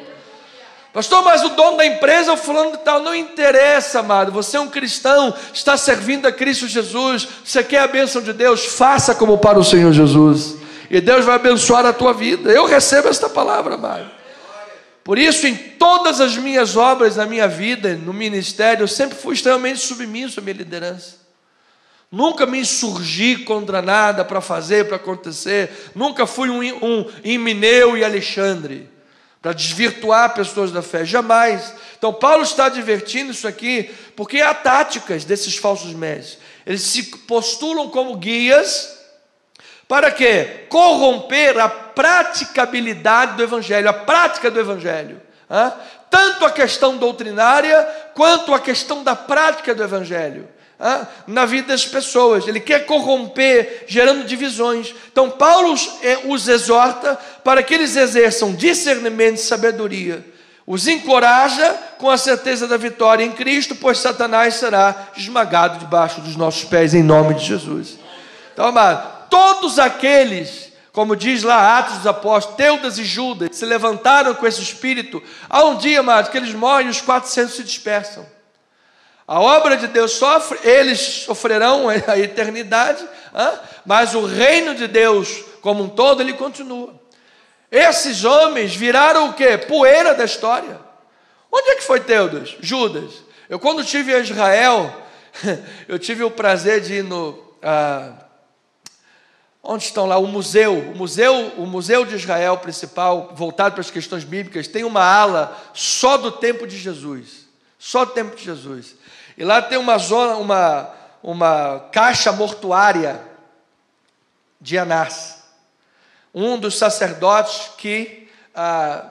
Pastor, mas o dono da empresa, o fulano de tal, não interessa, amado, você é um cristão, está servindo a Cristo Jesus, você quer a bênção de Deus, faça como para o Senhor Jesus, e Deus vai abençoar a tua vida. Eu recebo esta palavra, amado. Por isso, em todas as minhas obras, na minha vida, no ministério, eu sempre fui extremamente submisso à minha liderança. Nunca me insurgi contra nada para fazer, para acontecer. Nunca fui um Himeneu e Alexandre, para desvirtuar pessoas da fé, jamais. Então Paulo está advertindo isso aqui, porque há táticas desses falsos mestres. Eles se postulam como guias, para quê? Corromper a praticabilidade do Evangelho, a prática do Evangelho. Tanto a questão doutrinária, quanto a questão da prática do Evangelho. Na vida das pessoas, ele quer corromper, gerando divisões. Então Paulo os exorta para que eles exerçam discernimento e sabedoria, os encoraja com a certeza da vitória em Cristo, pois Satanás será esmagado debaixo dos nossos pés, em nome de Jesus. Então, amado, todos aqueles, como diz lá Atos dos Apóstolos, Teudas e Judas, se levantaram com esse espírito, há um dia, amado, que eles morrem e os 400 se dispersam. A obra de Deus sofre, eles sofrerão a eternidade, mas o reino de Deus como um todo, ele continua. Esses homens viraram o quê? Poeira da história. Onde é que foi Teudas? Judas. Eu quando estive em Israel, eu tive o prazer de ir no... onde estão lá? O museu de Israel principal, voltado para as questões bíblicas, tem uma ala só do tempo de Jesus. Só do tempo de Jesus. E lá tem uma zona, uma caixa mortuária de Anás, um dos sacerdotes que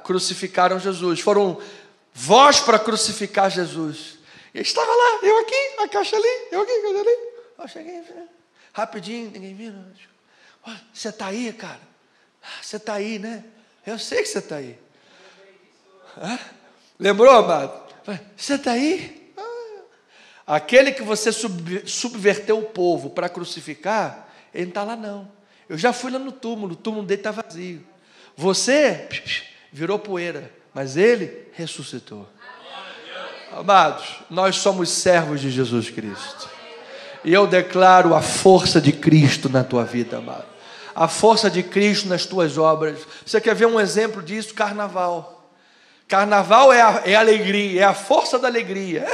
crucificaram Jesus. Foram voz para crucificar Jesus. E estava lá, eu aqui, a caixa ali, eu aqui, a caixa ali. Eu cheguei, rapidinho, ninguém viu. Você está aí, cara? Você está aí, né? Eu sei que você está aí. Lembrou, amado? Você está aí? Aquele que você subverteu o povo para crucificar, ele não está lá não. Eu já fui lá no túmulo, o túmulo dele está vazio. Você virou poeira, mas ele ressuscitou. Amados, nós somos servos de Jesus Cristo. E eu declaro a força de Cristo na tua vida, amado. A força de Cristo nas tuas obras. Você quer ver um exemplo disso? Carnaval. Carnaval é alegria, é a força da alegria.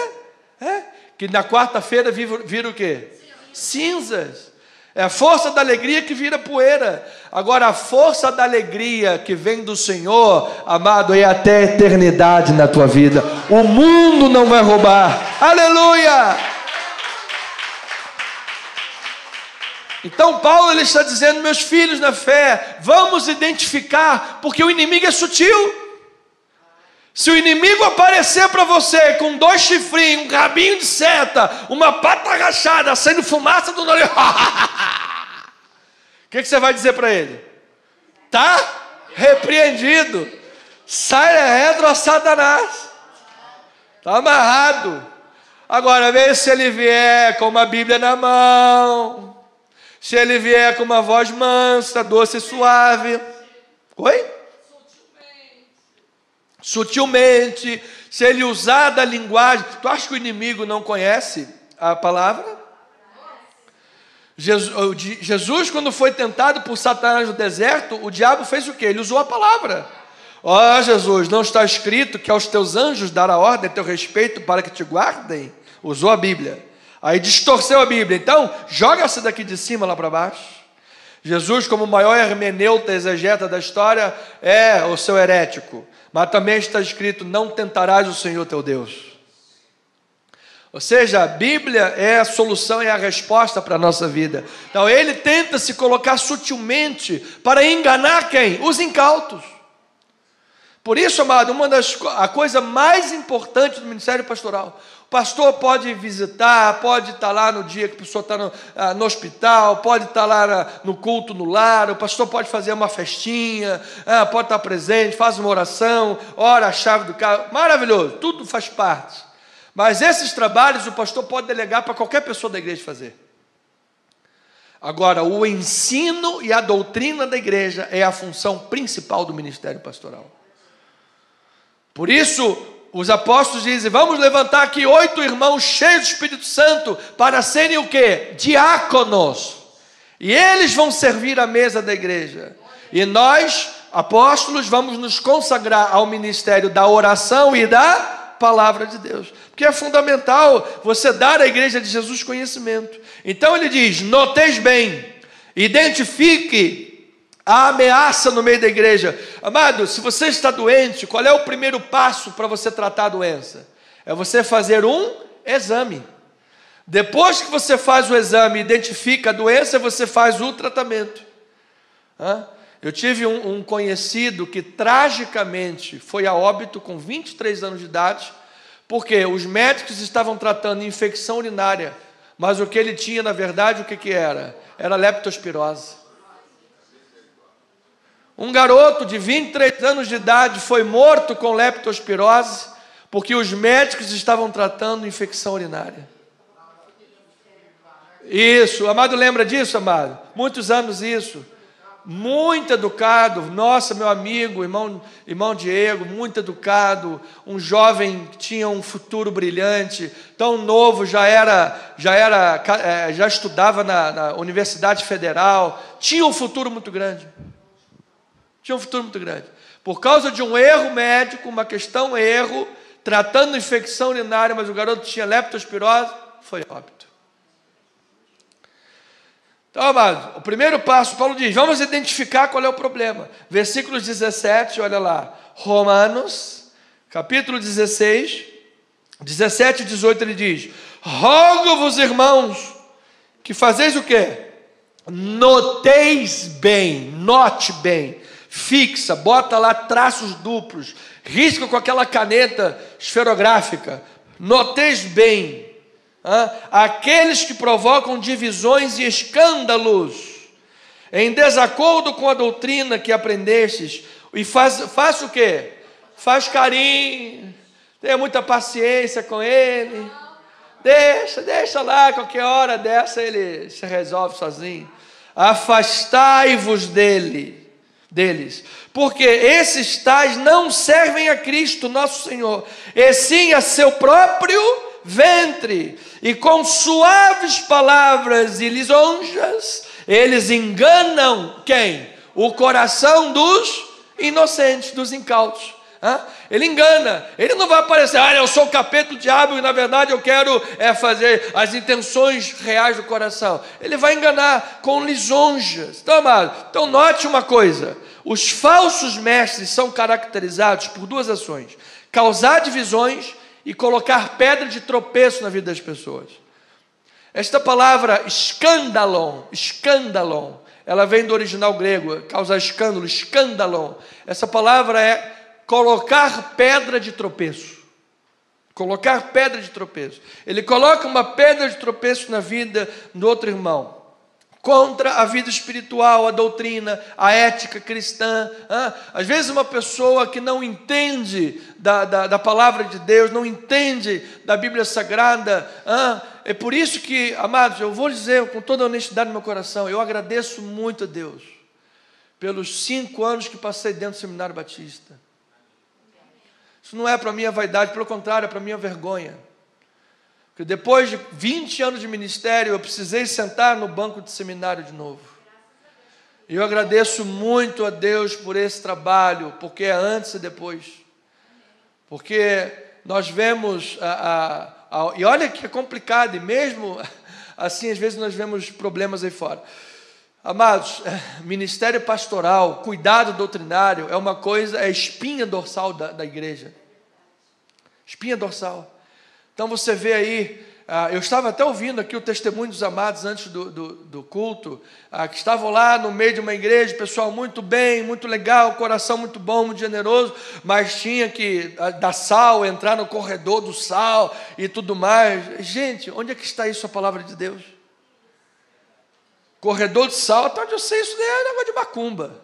Que na quarta-feira vira o quê? Cinzas. É a força da alegria que vira poeira. Agora, a força da alegria que vem do Senhor, amado, é até a eternidade na tua vida. O mundo não vai roubar. Aleluia! Então, Paulo ele está dizendo, meus filhos na fé, vamos identificar, porque o inimigo é sutil. Se o inimigo aparecer para você com 2 chifrinhos, um rabinho de seta, uma pata agachada, saindo fumaça do nariz, o que você vai dizer para ele? Tá repreendido. Sai retro a Satanás. Está amarrado. Agora, vê se ele vier com uma Bíblia na mão, se ele vier com uma voz mansa, doce e suave. Oi? Sutilmente, se ele usar da linguagem. Tu acha que o inimigo não conhece a palavra? Jesus, quando foi tentado por Satanás no deserto, o diabo fez o quê? Ele usou a palavra. Ó Jesus, não está escrito que aos teus anjos dará ordem a teu respeito para que te guardem? Usou a Bíblia. Aí distorceu a Bíblia. Então, joga essa daqui de cima lá para baixo. Jesus, como o maior hermeneuta, exegeta da história, é o seu herético. Mas também está escrito, não tentarás o Senhor teu Deus. Ou seja, a Bíblia é a solução, é a resposta para a nossa vida. Então ele tenta se colocar sutilmente para enganar quem? Os incautos. Por isso, amado, a coisa mais importante do ministério pastoral. O pastor pode visitar, pode estar lá no dia que a pessoa está no hospital, pode estar lá no culto no lar, o pastor pode fazer uma festinha, pode estar presente, faz uma oração, ora a chave do carro, maravilhoso, tudo faz parte. Mas esses trabalhos o pastor pode delegar para qualquer pessoa da igreja fazer. Agora, o ensino e a doutrina da igreja é a função principal do ministério pastoral. Por isso, os apóstolos dizem, vamos levantar aqui 8 irmãos cheios do Espírito Santo para serem o quê? Diáconos. E eles vão servir a mesa da igreja. E nós, apóstolos, vamos nos consagrar ao ministério da oração e da palavra de Deus. Porque é fundamental você dar à igreja de Jesus conhecimento. Então ele diz, noteis bem, identifique a ameaça no meio da igreja. Amado, se você está doente, qual é o primeiro passo para você tratar a doença? É você fazer um exame. Depois que você faz o exame e identifica a doença, você faz o tratamento. Eu tive um conhecido que tragicamente foi a óbito com 23 anos de idade, porque os médicos estavam tratando infecção urinária, mas o que ele tinha, na verdade, o que era? Era leptospirose. Um garoto de 23 anos de idade foi morto com leptospirose porque os médicos estavam tratando infecção urinária. Isso, amado, lembra disso, amado? Muitos anos isso. muito educado, nossa, meu amigo, irmão Diego, muito educado, um jovem que tinha um futuro brilhante, tão novo, já estudava na Universidade Federal, tinha um futuro muito grande. Por causa de um erro médico, uma questão erro, tratando infecção urinária, mas o garoto tinha leptospirose, foi óbito. Então, amado, o primeiro passo, Paulo diz, vamos identificar qual é o problema. Versículos 17, olha lá. Romanos, capítulo 16, 17 e 18, ele diz, rogo-vos, irmãos, que fazeis o quê? Noteis bem, note bem, fixa, bota lá traços duplos, risca com aquela caneta esferográfica, noteis bem, aqueles que provocam divisões e escândalos, em desacordo com a doutrina que aprendestes, e faça o quê? Faz carinho, tenha muita paciência com ele, deixa lá, qualquer hora dessa ele se resolve sozinho. Afastai-vos deles, porque esses tais não servem a Cristo nosso Senhor, e sim a seu próprio ventre, e com suaves palavras e lisonjas, eles enganam quem? O coração dos inocentes, dos incautos. Ele engana, ele não vai aparecer, eu sou o capeta do diabo e na verdade eu quero fazer as intenções reais do coração. Ele vai enganar com lisonjas. Então, amado, então note uma coisa, os falsos mestres são caracterizados por duas ações: causar divisões e colocar pedra de tropeço na vida das pessoas. Esta palavra escândalon, ela vem do original grego, causar escândalo, escândalon. Essa palavra é colocar pedra de tropeço. Colocar pedra de tropeço. Ele coloca uma pedra de tropeço na vida do outro irmão, contra a vida espiritual, a doutrina, a ética cristã. Às vezes uma pessoa que não entende da palavra de Deus, não entende da Bíblia Sagrada, é por isso que, amados, eu vou dizer com toda a honestidade no meu coração, eu agradeço muito a Deus pelos 5 anos que passei dentro do Seminário Batista. Isso não é para minha vaidade, pelo contrário, é para minha vergonha. Porque depois de 20 anos de ministério, eu precisei sentar no banco de seminário de novo. E eu agradeço muito a Deus por esse trabalho, porque é antes e depois. Porque nós vemos, e olha que é complicado, e mesmo assim, às vezes nós vemos problemas aí fora. Amados, ministério pastoral, cuidado doutrinário, é uma coisa, é espinha dorsal da igreja. Espinha dorsal. Então você vê aí, eu estava até ouvindo aqui o testemunho dos amados antes do culto, que estavam lá no meio de uma igreja, pessoal muito bem, muito legal, coração muito bom, muito generoso, mas tinha que dar sal, entrar no corredor do sal e tudo mais. Gente, onde é que está isso a palavra de Deus? Corredor de sal, até onde eu sei, isso é negócio de macumba.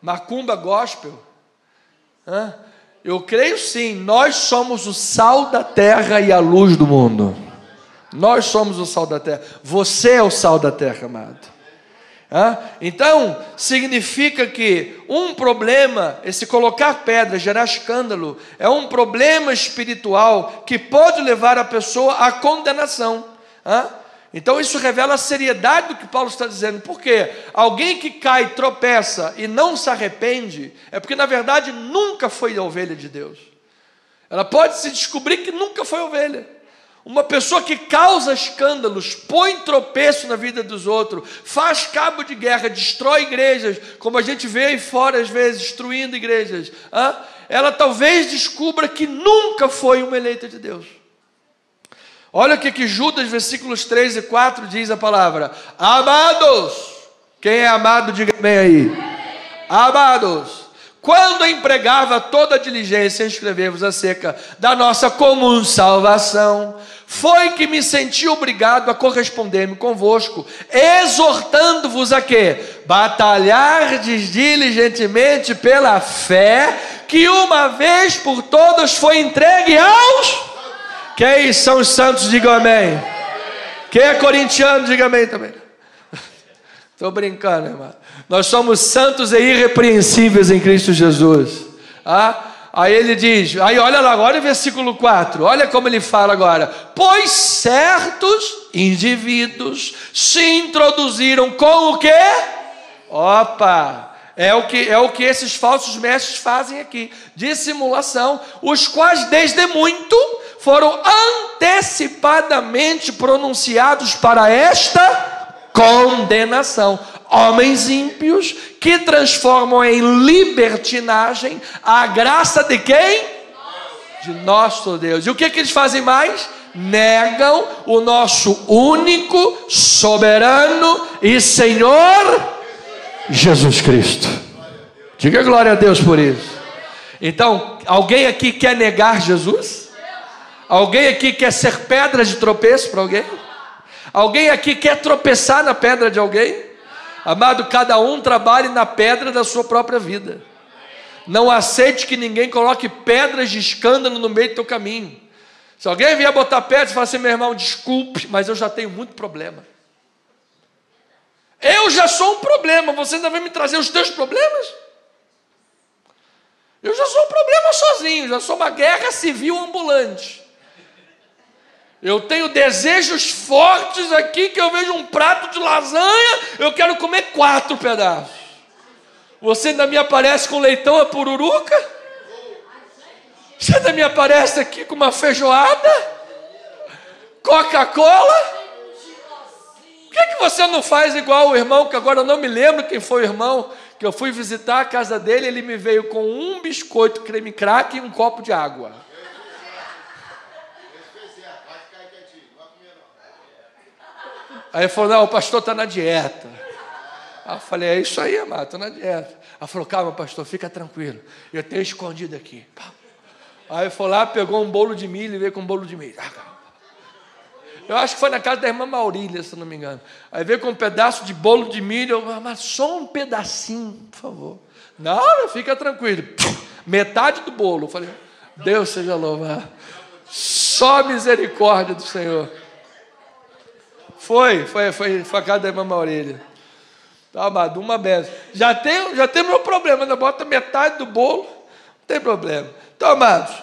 Macumba gospel. Eu creio sim, nós somos o sal da terra e a luz do mundo. Nós somos o sal da terra. Você é o sal da terra, amado. Então, significa que um problema, esse colocar pedra, gerar escândalo, é um problema espiritual que pode levar a pessoa à condenação. Então isso revela a seriedade do que Paulo está dizendo. Por quê? Alguém que cai, tropeça e não se arrepende, é porque na verdade nunca foi ovelha de Deus. Ela pode se descobrir que nunca foi ovelha. Uma pessoa que causa escândalos, põe tropeço na vida dos outros, faz cabo de guerra, destrói igrejas, como a gente vê aí fora às vezes, destruindo igrejas. Ela talvez descubra que nunca foi uma eleita de Deus. Olha o que Judas, versículos 3 e 4, diz a palavra: amados, quem é amado, diga bem aí. Amados, quando empregava toda a diligência em escrever-vos acerca da nossa comum salvação, foi que me senti obrigado a corresponder-me convosco, exortando-vos a quê? Batalhardes diligentemente pela fé, que uma vez por todas foi entregue aos... Quem são os santos, digam amém. Quem é corintiano, diga amém também. Estou brincando, irmão. Nós somos santos e irrepreensíveis em Cristo Jesus. Aí ele diz, aí olha lá, olha o versículo 4, olha como ele fala agora. Pois certos indivíduos se introduziram com o quê? Opa! É o que esses falsos mestres fazem aqui, dissimulação, os quais desde muito foram antecipadamente pronunciados para esta condenação. Homens ímpios que transformam em libertinagem a graça de quem? De nosso Deus. E o que eles fazem mais? Negam o nosso único, soberano e Senhor Jesus Cristo. Diga glória a Deus por isso. Então, alguém aqui quer negar Jesus? Alguém aqui quer ser pedra de tropeço para alguém? Alguém aqui quer tropeçar na pedra de alguém? Amado, cada um trabalhe na pedra da sua própria vida. Não aceite que ninguém coloque pedras de escândalo no meio do teu caminho. Se alguém vier botar pedra, você fala assim, meu irmão, desculpe, mas eu já tenho muito problema. Eu já sou um problema, você ainda vai me trazer os teus problemas? Eu já sou um problema sozinho, já sou uma guerra civil ambulante. Eu tenho desejos fortes aqui, que eu vejo um prato de lasanha, eu quero comer 4 pedaços. Você ainda me aparece com leitão a pururuca? Você ainda me aparece aqui com uma feijoada? Coca-Cola? Por que você não faz igual o irmão, que agora eu não me lembro quem foi o irmão, que eu fui visitar a casa dele, ele me veio com um biscoito creme crack e um copo de água. Aí ele falou, não, o pastor está na dieta. Aí eu falei, é isso aí, amado, estou na dieta. Ela falou, calma, pastor, fica tranquilo, eu tenho escondido aqui. Aí ele foi lá, pegou um bolo de milho e veio com um bolo de milho. Eu acho que foi na casa da irmã Maurília, se não me engano. Aí veio com um pedaço de bolo de milho, mas só um pedacinho, por favor. Não, fica tranquilo. Metade do bolo. Eu falei, Deus seja louvado. Só misericórdia do Senhor. Foi a casa da irmã Maurília. Tá, amado, uma benção. Já tem meu problema, ainda bota metade do bolo, não tem problema. Então, amados,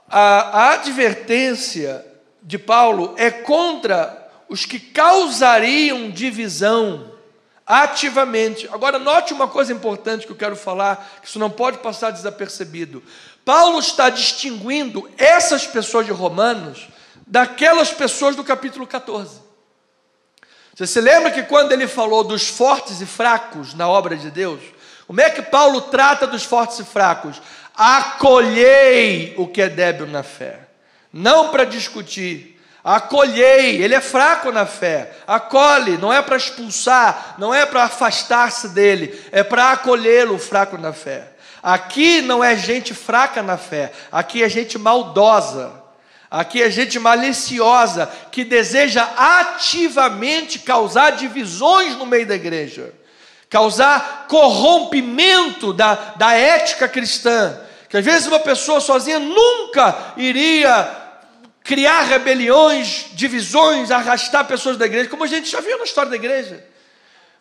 a advertência de Paulo é contra os que causariam divisão ativamente. Agora, note uma coisa importante que eu quero falar, que isso não pode passar desapercebido. Paulo está distinguindo essas pessoas de Romanos daquelas pessoas do capítulo 14. Você se lembra que quando ele falou dos fortes e fracos na obra de Deus, como é que Paulo trata dos fortes e fracos? Acolhei o que é débil na fé. Não para discutir, acolhei, ele é fraco na fé, acolhe, não é para expulsar, não é para afastar-se dele, é para acolhê-lo, fraco na fé. Aqui não é gente fraca na fé, aqui é gente maldosa, aqui é gente maliciosa, que deseja ativamente causar divisões no meio da igreja, causar corrompimento da ética cristã, que às vezes uma pessoa sozinha nunca iria criar rebeliões, divisões, arrastar pessoas da igreja, como a gente já viu na história da igreja.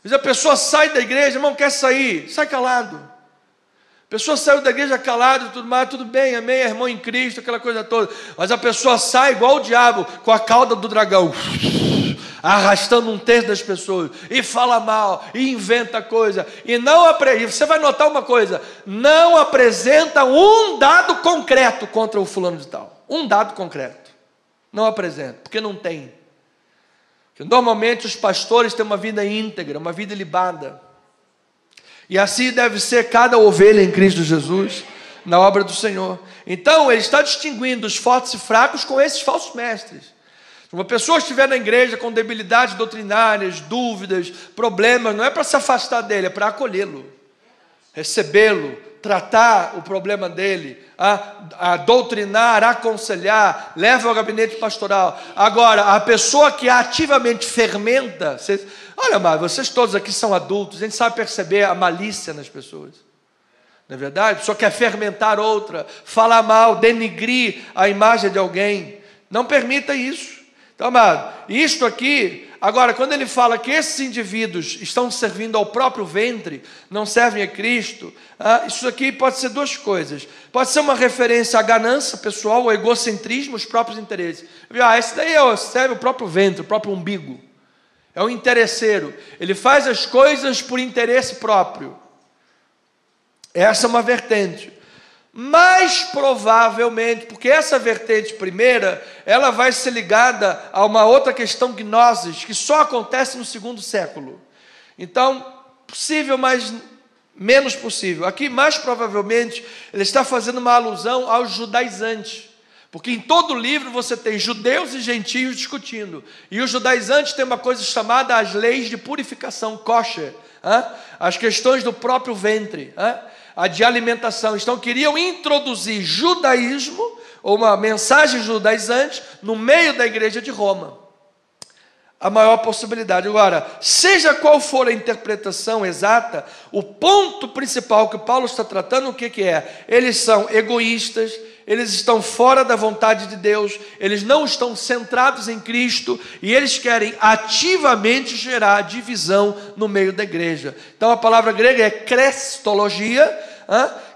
Às vezes a pessoa sai da igreja, irmão, quer sair, sai calado. A pessoa saiu da igreja calado, tudo mais, tudo bem, amém, é irmão em Cristo, aquela coisa toda. Mas a pessoa sai igual o diabo, com a cauda do dragão, arrastando um terço das pessoas, e fala mal, e inventa coisa, e você vai notar uma coisa, não apresenta um dado concreto contra o fulano de tal. Um dado concreto. Não apresenta, porque não tem. Porque normalmente os pastores têm uma vida íntegra, uma vida ilibada. E assim deve ser cada ovelha em Cristo Jesus, na obra do Senhor. Então, ele está distinguindo os fortes e fracos com esses falsos mestres. Se uma pessoa estiver na igreja com debilidades doutrinárias, dúvidas, problemas, não é para se afastar dele, é para acolhê-lo, recebê-lo, tratar o problema dele, a doutrinar, aconselhar, leva ao gabinete pastoral. Agora, a pessoa que ativamente fermenta, olha, mas vocês todos aqui são adultos, a gente sabe perceber a malícia nas pessoas, não é verdade? A pessoa quer fermentar outra, falar mal, denigrir a imagem de alguém, não permita isso. Então, amado, isto aqui, Agora, quando ele fala que esses indivíduos estão servindo ao próprio ventre, não servem a Cristo, isso aqui pode ser duas coisas. Pode ser uma referência à ganância pessoal, ao egocentrismo, os próprios interesses. Esse daí serve o próprio ventre, o próprio umbigo. É um interesseiro. Ele faz as coisas por interesse próprio. Essa é uma vertente. Mais provavelmente, porque essa vertente primeira, ela vai ser ligada a uma outra questão gnosis, que só acontece no 2º século. Então, possível, mas menos possível. Aqui, mais provavelmente, ele está fazendo uma alusão aos judaizantes. Porque em todo o livro você tem judeus e gentios discutindo. E os judaizantes têm uma coisa chamada as leis de purificação, kosher, as questões do próprio ventre, a de alimentação. Então queriam introduzir judaísmo, ou uma mensagem judaizante, no meio da igreja de Roma. A maior possibilidade. Agora, seja qual for a interpretação exata, o ponto principal que Paulo está tratando, o que é? Eles são egoístas, eles estão fora da vontade de Deus, eles não estão centrados em Cristo, e eles querem ativamente gerar divisão no meio da igreja. Então a palavra grega é crestologia,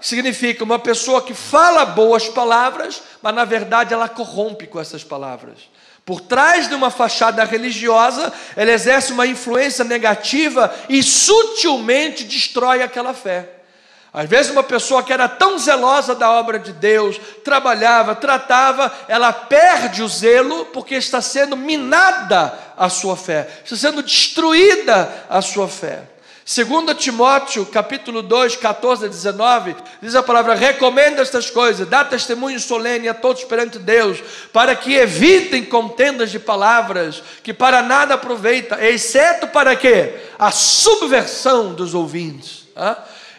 significa uma pessoa que fala boas palavras, mas na verdade ela corrompe com essas palavras. Por trás de uma fachada religiosa, ela exerce uma influência negativa e sutilmente destrói aquela fé. Às vezes uma pessoa que era tão zelosa da obra de Deus, trabalhava, tratava, ela perde o zelo porque está sendo minada a sua fé, está sendo destruída a sua fé. 2 Timóteo, capítulo 2, 14 a 19, diz a palavra: recomenda estas coisas, dá testemunho solene a todos perante Deus, para que evitem contendas de palavras, que para nada aproveita, exceto para quê? A subversão dos ouvintes.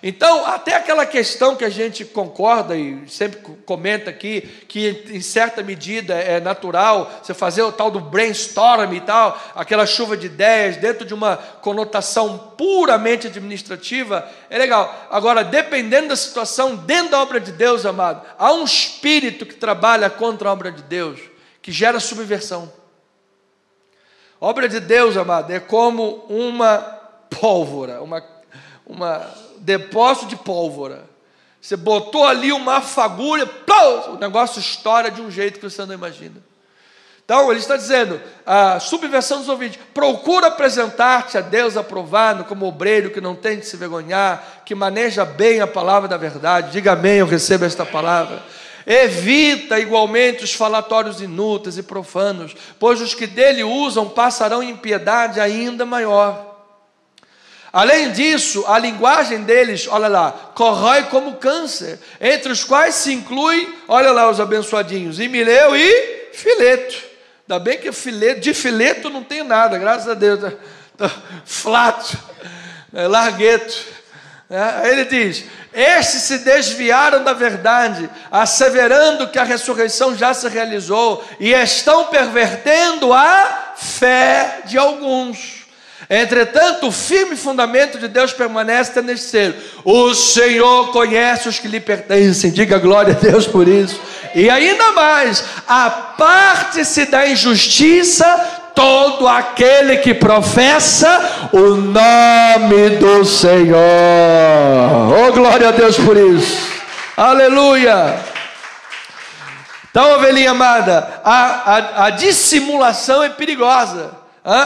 Então, até aquela questão que a gente concorda e sempre comenta aqui, que em certa medida é natural você fazer o tal do brainstorm e tal, aquela chuva de ideias dentro de uma conotação puramente administrativa, é legal. Agora, dependendo da situação, dentro da obra de Deus, amado, há um espírito que trabalha contra a obra de Deus, que gera subversão. A obra de Deus, amado, é como uma pólvora, uma depósito de pólvora. Você botou ali uma fagulha, o negócio estoura de um jeito que você não imagina. Então ele está dizendo, a subversão dos ouvintes: procura apresentar-te a Deus aprovado como obreiro que não tem de se vergonhar, que maneja bem a palavra da verdade. Diga amém, eu recebo esta palavra. Evita igualmente os falatórios inúteis e profanos, pois os que dele usam passarão em impiedade ainda maior. Além disso, a linguagem deles, olha lá, corrói como câncer, entre os quais se inclui, olha lá os abençoadinhos, Himeneu e Fileto. Ainda bem que de Fileto não tem nada, graças a Deus. Flato, largueto. Aí ele diz: estes se desviaram da verdade, asseverando que a ressurreição já se realizou, e estão pervertendo a fé de alguns. Entretanto, o firme fundamento de Deus permanece neste ser: o Senhor conhece os que lhe pertencem. Diga glória a Deus por isso. E ainda mais, aparte-se da injustiça todo aquele que professa o nome do Senhor. Oh, glória a Deus por isso. Aleluia. Então, ovelhinha amada, a dissimulação é perigosa.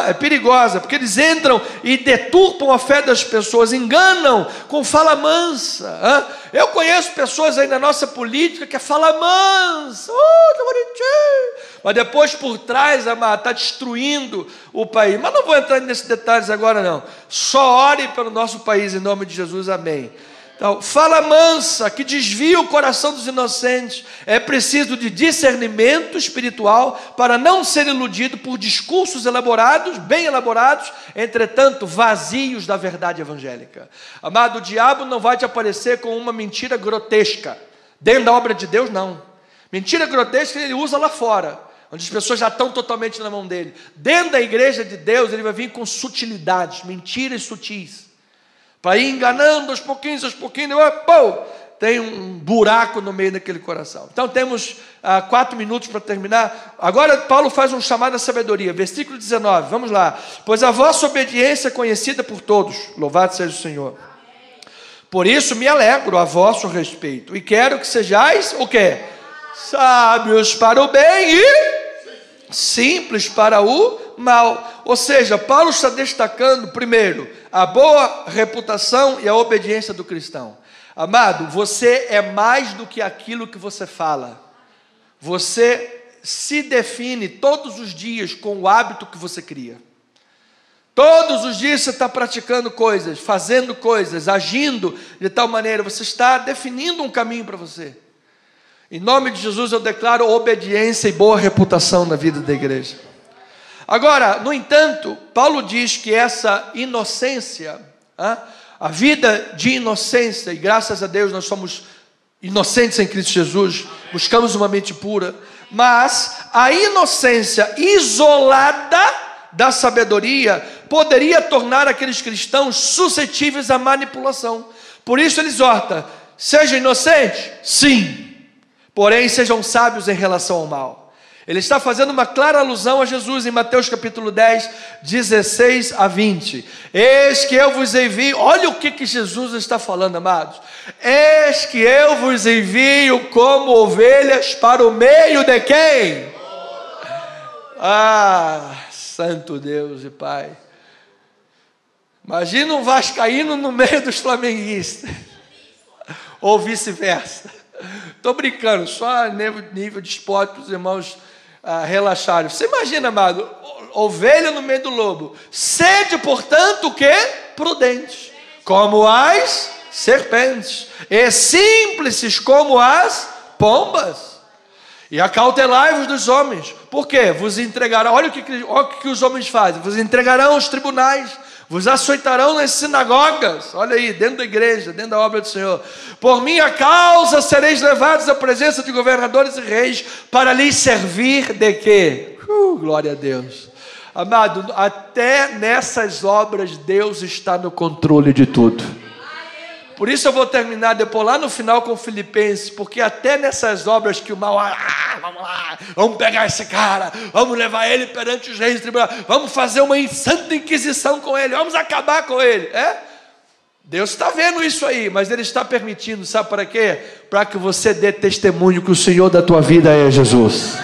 É perigosa, porque eles entram e deturpam a fé das pessoas, enganam com fala mansa. Eu conheço pessoas aí na nossa política que é fala mansa, tá bonitinho, mas depois por trás, amado, está destruindo o país. Mas não vou entrar nesses detalhes agora não. Só ore pelo nosso país em nome de Jesus, amém. Então, fala mansa, que desvia o coração dos inocentes. É preciso de discernimento espiritual para não ser iludido por discursos elaborados, bem elaborados, entretanto vazios da verdade evangélica. Amado, o diabo não vai te aparecer com uma mentira grotesca. Dentro da obra de Deus, não. Mentira grotesca ele usa lá fora, onde as pessoas já estão totalmente na mão dele. Dentro da igreja de Deus, ele vai vir com sutilidades, mentiras sutis, para ir enganando aos pouquinhos, tem um buraco no meio daquele coração. Então temos 4 minutos para terminar. Agora Paulo faz um chamado à sabedoria. Versículo 19, vamos lá. Pois a vossa obediência é conhecida por todos. Louvado seja o Senhor. Por isso me alegro a vosso respeito. E quero que sejais o quê? Sábios para o bem e simples para o mal. Ou seja, Paulo está destacando primeiro a boa reputação e a obediência do cristão. Amado, você é mais do que aquilo que você fala. Você se define todos os dias com o hábito que você cria. Todos os dias você está praticando coisas, fazendo coisas, agindo de tal maneira, você está definindo um caminho para você. Em nome de Jesus eu declaro obediência e boa reputação na vida da igreja. Agora, no entanto, Paulo diz que essa inocência, a vida de inocência, e graças a Deus nós somos inocentes em Cristo Jesus, buscamos uma mente pura, mas a inocência isolada da sabedoria poderia tornar aqueles cristãos suscetíveis à manipulação. Por isso ele exorta: sejam inocentes? Sim, porém sejam sábios em relação ao mal. Ele está fazendo uma clara alusão a Jesus em Mateus capítulo 10, 16 a 20. Eis que eu vos envio, olha o que Jesus está falando, amados. Eis que eu vos envio como ovelhas para o meio de quem? Santo Deus e Pai. Imagina um vascaíno no meio dos flamenguistas. Ou vice-versa. Estou brincando, só nível de esporte para os irmãos relaxarem. Você imagina, amado, ovelha no meio do lobo. Sede, portanto, o quê? Prudentes, como as serpentes, e simples como as pombas. E acautelai-vos dos homens. Por quê? Vos entregarão, olha o que os homens fazem, vos entregarão aos tribunais, vos açoitarão nas sinagogas, olha aí, dentro da igreja, dentro da obra do Senhor. Por minha causa sereis levados à presença de governadores e reis, para lhes servir de quê? Glória a Deus. Amado, até nessas obras Deus está no controle de tudo. Por isso eu vou terminar depois lá no final com Filipenses, porque até nessas obras que o mal, vamos lá, vamos pegar esse cara, vamos levar ele perante os reis e tribunais, vamos fazer uma santa inquisição com ele, vamos acabar com ele, Deus está vendo isso aí, mas Ele está permitindo, sabe para quê? Para que você dê testemunho que o Senhor da tua vida é Jesus,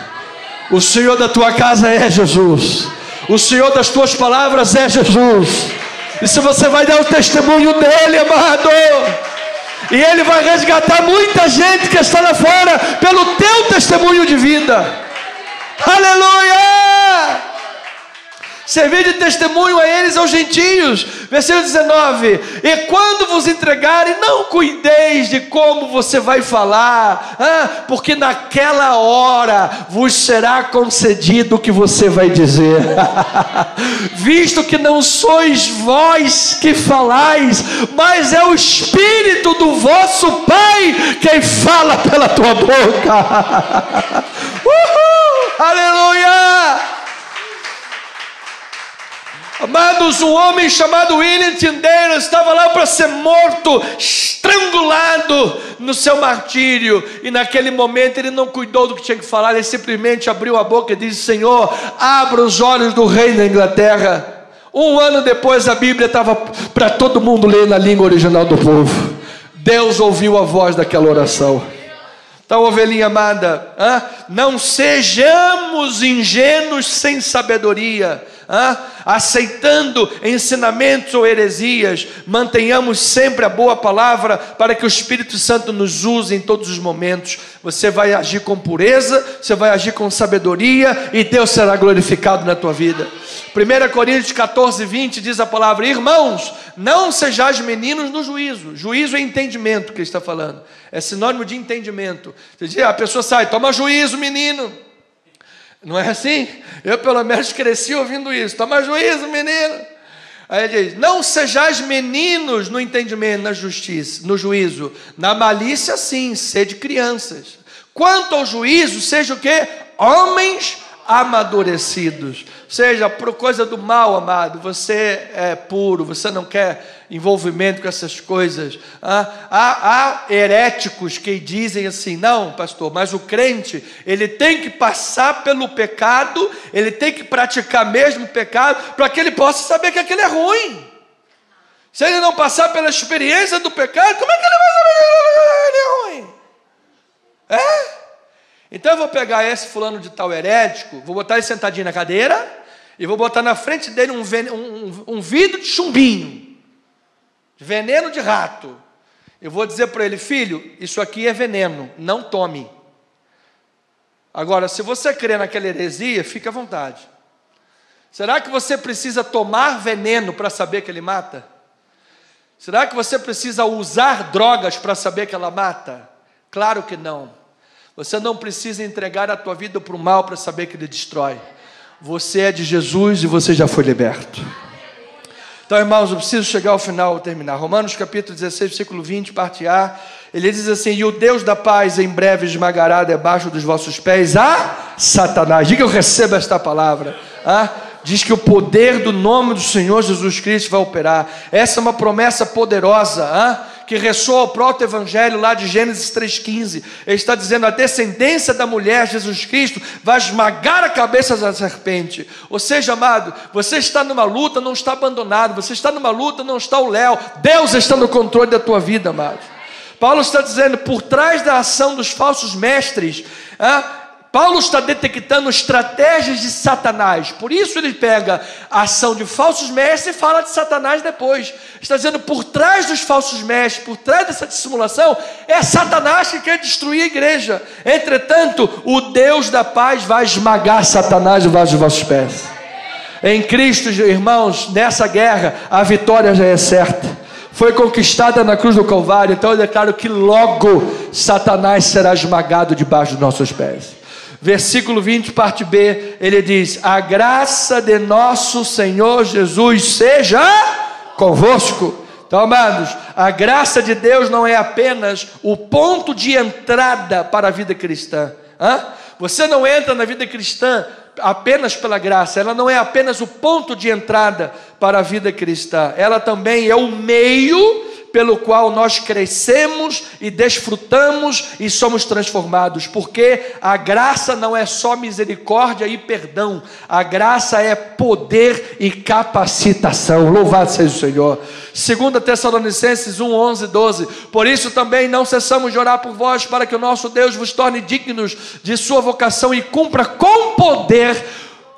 o Senhor da tua casa é Jesus, o Senhor das tuas palavras é Jesus. E se você vai dar o testemunho dele, amado, e ele vai resgatar muita gente que está lá fora pelo teu testemunho de vida. Aleluia! Servir de testemunho a eles, aos gentios. Versículo 19: e quando vos entregarem, não cuideis de como você vai falar, porque naquela hora vos será concedido o que você vai dizer. Visto que não sois vós que falais, mas é o Espírito do vosso Pai quem fala pela tua boca. Aleluia! Amados, um homem chamado William Tyndale estava lá para ser morto, estrangulado no seu martírio, e naquele momento ele não cuidou do que tinha que falar, ele simplesmente abriu a boca e disse: Senhor, abra os olhos do rei da Inglaterra. 1 ano depois a Bíblia estava para todo mundo ler na língua original do povo. Deus ouviu a voz daquela oração. Então, ovelhinha amada, não sejamos ingênuos sem sabedoria, aceitando ensinamentos ou heresias. Mantenhamos sempre a boa palavra, para que o Espírito Santo nos use em todos os momentos. Você vai agir com pureza, você vai agir com sabedoria, e Deus será glorificado na tua vida. 1 Coríntios 14, 20 diz a palavra: irmãos, não sejais meninos no juízo. Juízo é entendimento que ele está falando, é sinônimo de entendimento. Você diz, a pessoa sai, toma juízo, menino. Não é assim? Eu pelo menos cresci ouvindo isso. Toma juízo, menino. Aí ele diz: não sejais meninos no entendimento, na justiça, no juízo. Na malícia sim, sede crianças. Quanto ao juízo, seja o quê? Homens amadurecidos. Seja por coisa do mal, amado, você é puro, você não quer envolvimento com essas coisas. Há heréticos que dizem assim: não, pastor, mas o crente, ele tem que passar pelo pecado, ele tem que praticar mesmo o pecado, para que ele possa saber que aquilo é ruim. Se ele não passar pela experiência do pecado, como é que ele vai saber que ele é ruim? Então eu vou pegar esse fulano de tal herético, vou botar ele sentadinho na cadeira, e vou botar na frente dele um vidro de chumbinho, de veneno de rato. Eu vou dizer para ele: filho, isso aqui é veneno, não tome. Agora, se você crê naquela heresia, fique à vontade. Será que você precisa tomar veneno para saber que ele mata? Será que você precisa usar drogas para saber que ela mata? Claro que não. Você não precisa entregar a tua vida para o mal para saber que ele destrói. Você é de Jesus e você já foi liberto. Então, irmãos, eu preciso chegar ao final e terminar. Romanos capítulo 16, versículo 20, parte A. Ele diz assim: e o Deus da paz em breve esmagará debaixo dos vossos pés a Satanás. Diga: eu recebo esta palavra. Diz que o poder do nome do Senhor Jesus Cristo vai operar. Essa é uma promessa poderosa, que ressoa o proto-evangelho lá de Gênesis 3,15. Ele está dizendo: a descendência da mulher, Jesus Cristo, vai esmagar a cabeça da serpente. Ou seja, amado, você está numa luta, não está abandonado. Você está numa luta, não está o Léo. Deus está no controle da tua vida, amado. Paulo está dizendo: por trás da ação dos falsos mestres, Paulo está detectando estratégias de Satanás. Por isso ele pega a ação de falsos mestres e fala de Satanás depois. Está dizendo: por trás dos falsos mestres, por trás dessa dissimulação, é Satanás que quer destruir a igreja. Entretanto, o Deus da paz vai esmagar Satanás debaixo dos vossos pés. Em Cristo, irmãos, nessa guerra, a vitória já é certa. Foi conquistada na cruz do Calvário. Então eu declaro que logo Satanás será esmagado debaixo dos nossos pés. Versículo 20, parte B, ele diz: a graça de nosso Senhor Jesus seja convosco. Então, amados, a graça de Deus não é apenas o ponto de entrada para a vida cristã. Você não entra na vida cristã apenas pela graça. Ela não é apenas o ponto de entrada para a vida cristã. Ela também é o meio pelo qual nós crescemos e desfrutamos e somos transformados, porque a graça não é só misericórdia e perdão, a graça é poder e capacitação. Louvado seja o Senhor. 2 Tessalonicenses 1, 11, 12, por isso também não cessamos de orar por vós, para que o nosso Deus vos torne dignos de sua vocação e cumpra com poder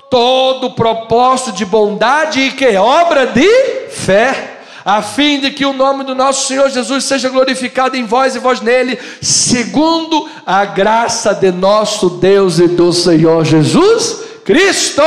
todo o propósito de bondade e que obra de fé, a fim de que o nome do nosso Senhor Jesus seja glorificado em vós e vós nele, segundo a graça de nosso Deus e do Senhor Jesus Cristo.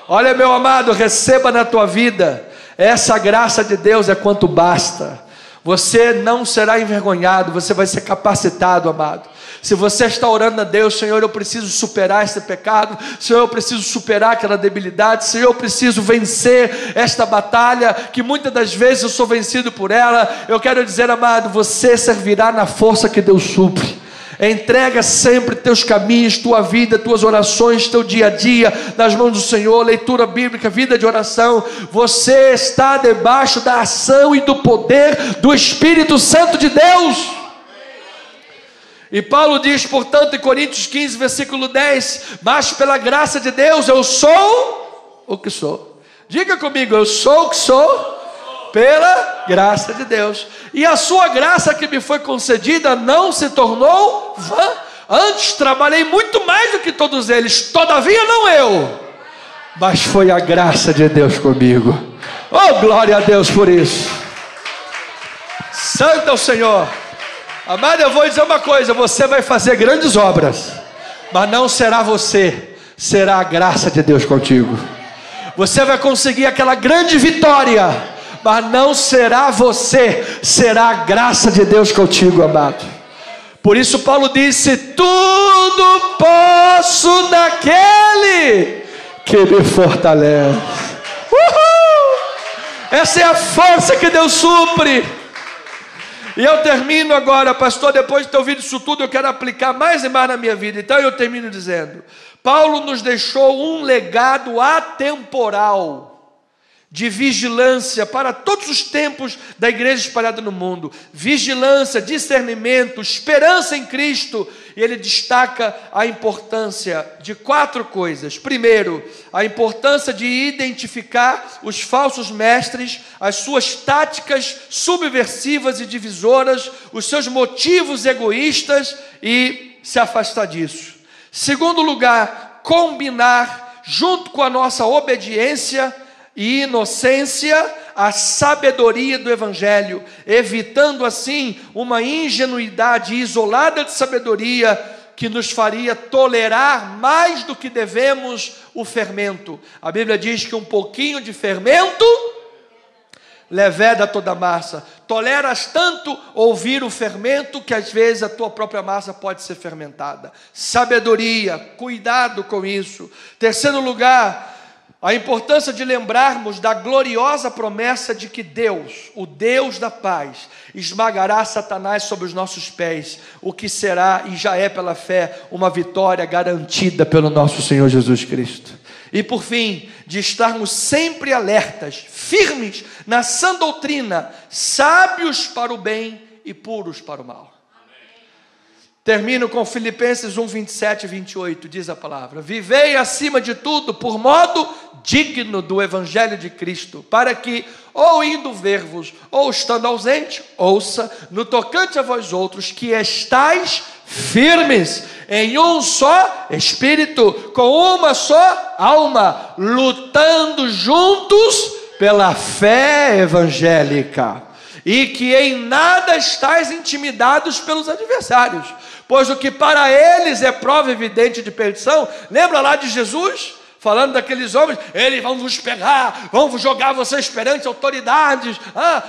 Olha, meu amado, receba na tua vida, essa graça de Deus é quanto basta. Você não será envergonhado, você vai ser capacitado, amado. Se você está orando a Deus: Senhor, eu preciso superar esse pecado, Senhor, eu preciso superar aquela debilidade, Senhor, eu preciso vencer esta batalha, que muitas das vezes eu sou vencido por ela. Eu quero dizer, amado, você servirá na força que Deus supre. Entrega sempre teus caminhos, tua vida, tuas orações, teu dia a dia nas mãos do Senhor, leitura bíblica, vida de oração. Você está debaixo da ação e do poder do Espírito Santo de Deus. E Paulo diz, portanto, em Coríntios 15, versículo 10, mas pela graça de Deus eu sou o que sou. Diga comigo: eu sou o que sou pela graça de Deus. E a sua graça que me foi concedida não se tornou vã. Antes trabalhei muito mais do que todos eles, todavia não eu, mas foi a graça de Deus comigo. Oh, glória a Deus por isso. Santo é o Senhor. Amado, eu vou dizer uma coisa: você vai fazer grandes obras, mas não será você, será a graça de Deus contigo. Você vai conseguir aquela grande vitória, mas não será você, será a graça de Deus contigo, amado. Por isso Paulo disse: tudo posso naquele que me fortalece. Essa é a força que Deus supre. E eu termino agora, pastor, depois de ter ouvido isso tudo, eu quero aplicar mais e mais na minha vida. Então eu termino dizendo: Paulo nos deixou um legado atemporal de vigilância para todos os tempos da igreja espalhada no mundo. Vigilância, discernimento, esperança em Cristo. E ele destaca a importância de 4 coisas. Primeiro, a importância de identificar os falsos mestres, as suas táticas subversivas e divisoras, os seus motivos egoístas e se afastar disso. Segundo lugar, combinar junto com a nossa obediência e inocência, a sabedoria do Evangelho, evitando assim uma ingenuidade isolada de sabedoria que nos faria tolerar mais do que devemos o fermento. A Bíblia diz que um pouquinho de fermento leveda toda a massa. Toleras tanto ouvir o fermento que às vezes a tua própria massa pode ser fermentada. Sabedoria, cuidado com isso. Terceiro lugar, a importância de lembrarmos da gloriosa promessa de que Deus, o Deus da paz, esmagará Satanás sob os nossos pés, o que será e já é pela fé uma vitória garantida pelo nosso Senhor Jesus Cristo. E por fim, de estarmos sempre alertas, firmes na sã doutrina, sábios para o bem e puros para o mal. Termino com Filipenses 1, 27 e 28, diz a palavra: vivei acima de tudo por modo digno do Evangelho de Cristo, para que, ou indo ver-vos, ou estando ausente, ouça, no tocante a vós outros, que estais firmes em um só Espírito, com uma só alma, lutando juntos pela fé evangélica, e que em nada estais intimidados pelos adversários, pois o que para eles é prova evidente de perdição. Lembra lá de Jesus? Falando daqueles homens, eles vão vos pegar, vão vos jogar vocês perante autoridades,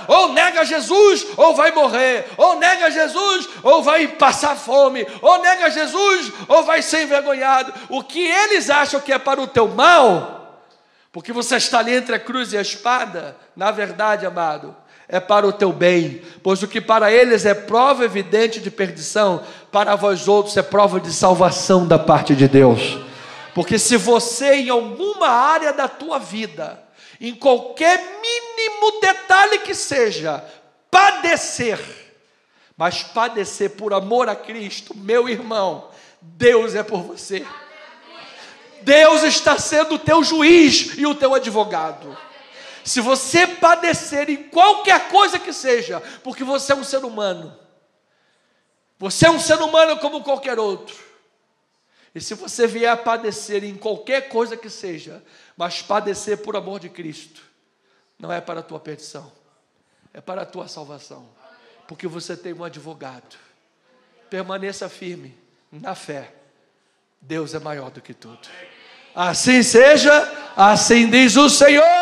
ou nega Jesus, ou vai morrer, ou nega Jesus, ou vai passar fome, ou nega Jesus, ou vai ser envergonhado. O que eles acham que é para o teu mal, porque você está ali entre a cruz e a espada, na verdade, amado, é para o teu bem, pois o que para eles é prova evidente de perdição, para vós outros é prova de salvação da parte de Deus. Porque se você em alguma área da tua vida, em qualquer mínimo detalhe que seja, padecer, mas padecer por amor a Cristo, meu irmão, Deus é por você. Deus está sendo o teu juiz e o teu advogado. Se você padecer em qualquer coisa que seja, porque você é um ser humano, você é um ser humano como qualquer outro, e se você vier a padecer em qualquer coisa que seja, mas padecer por amor de Cristo, não é para a tua perdição, é para a tua salvação, porque você tem um advogado. Permaneça firme na fé, Deus é maior do que tudo. Assim seja, assim diz o Senhor.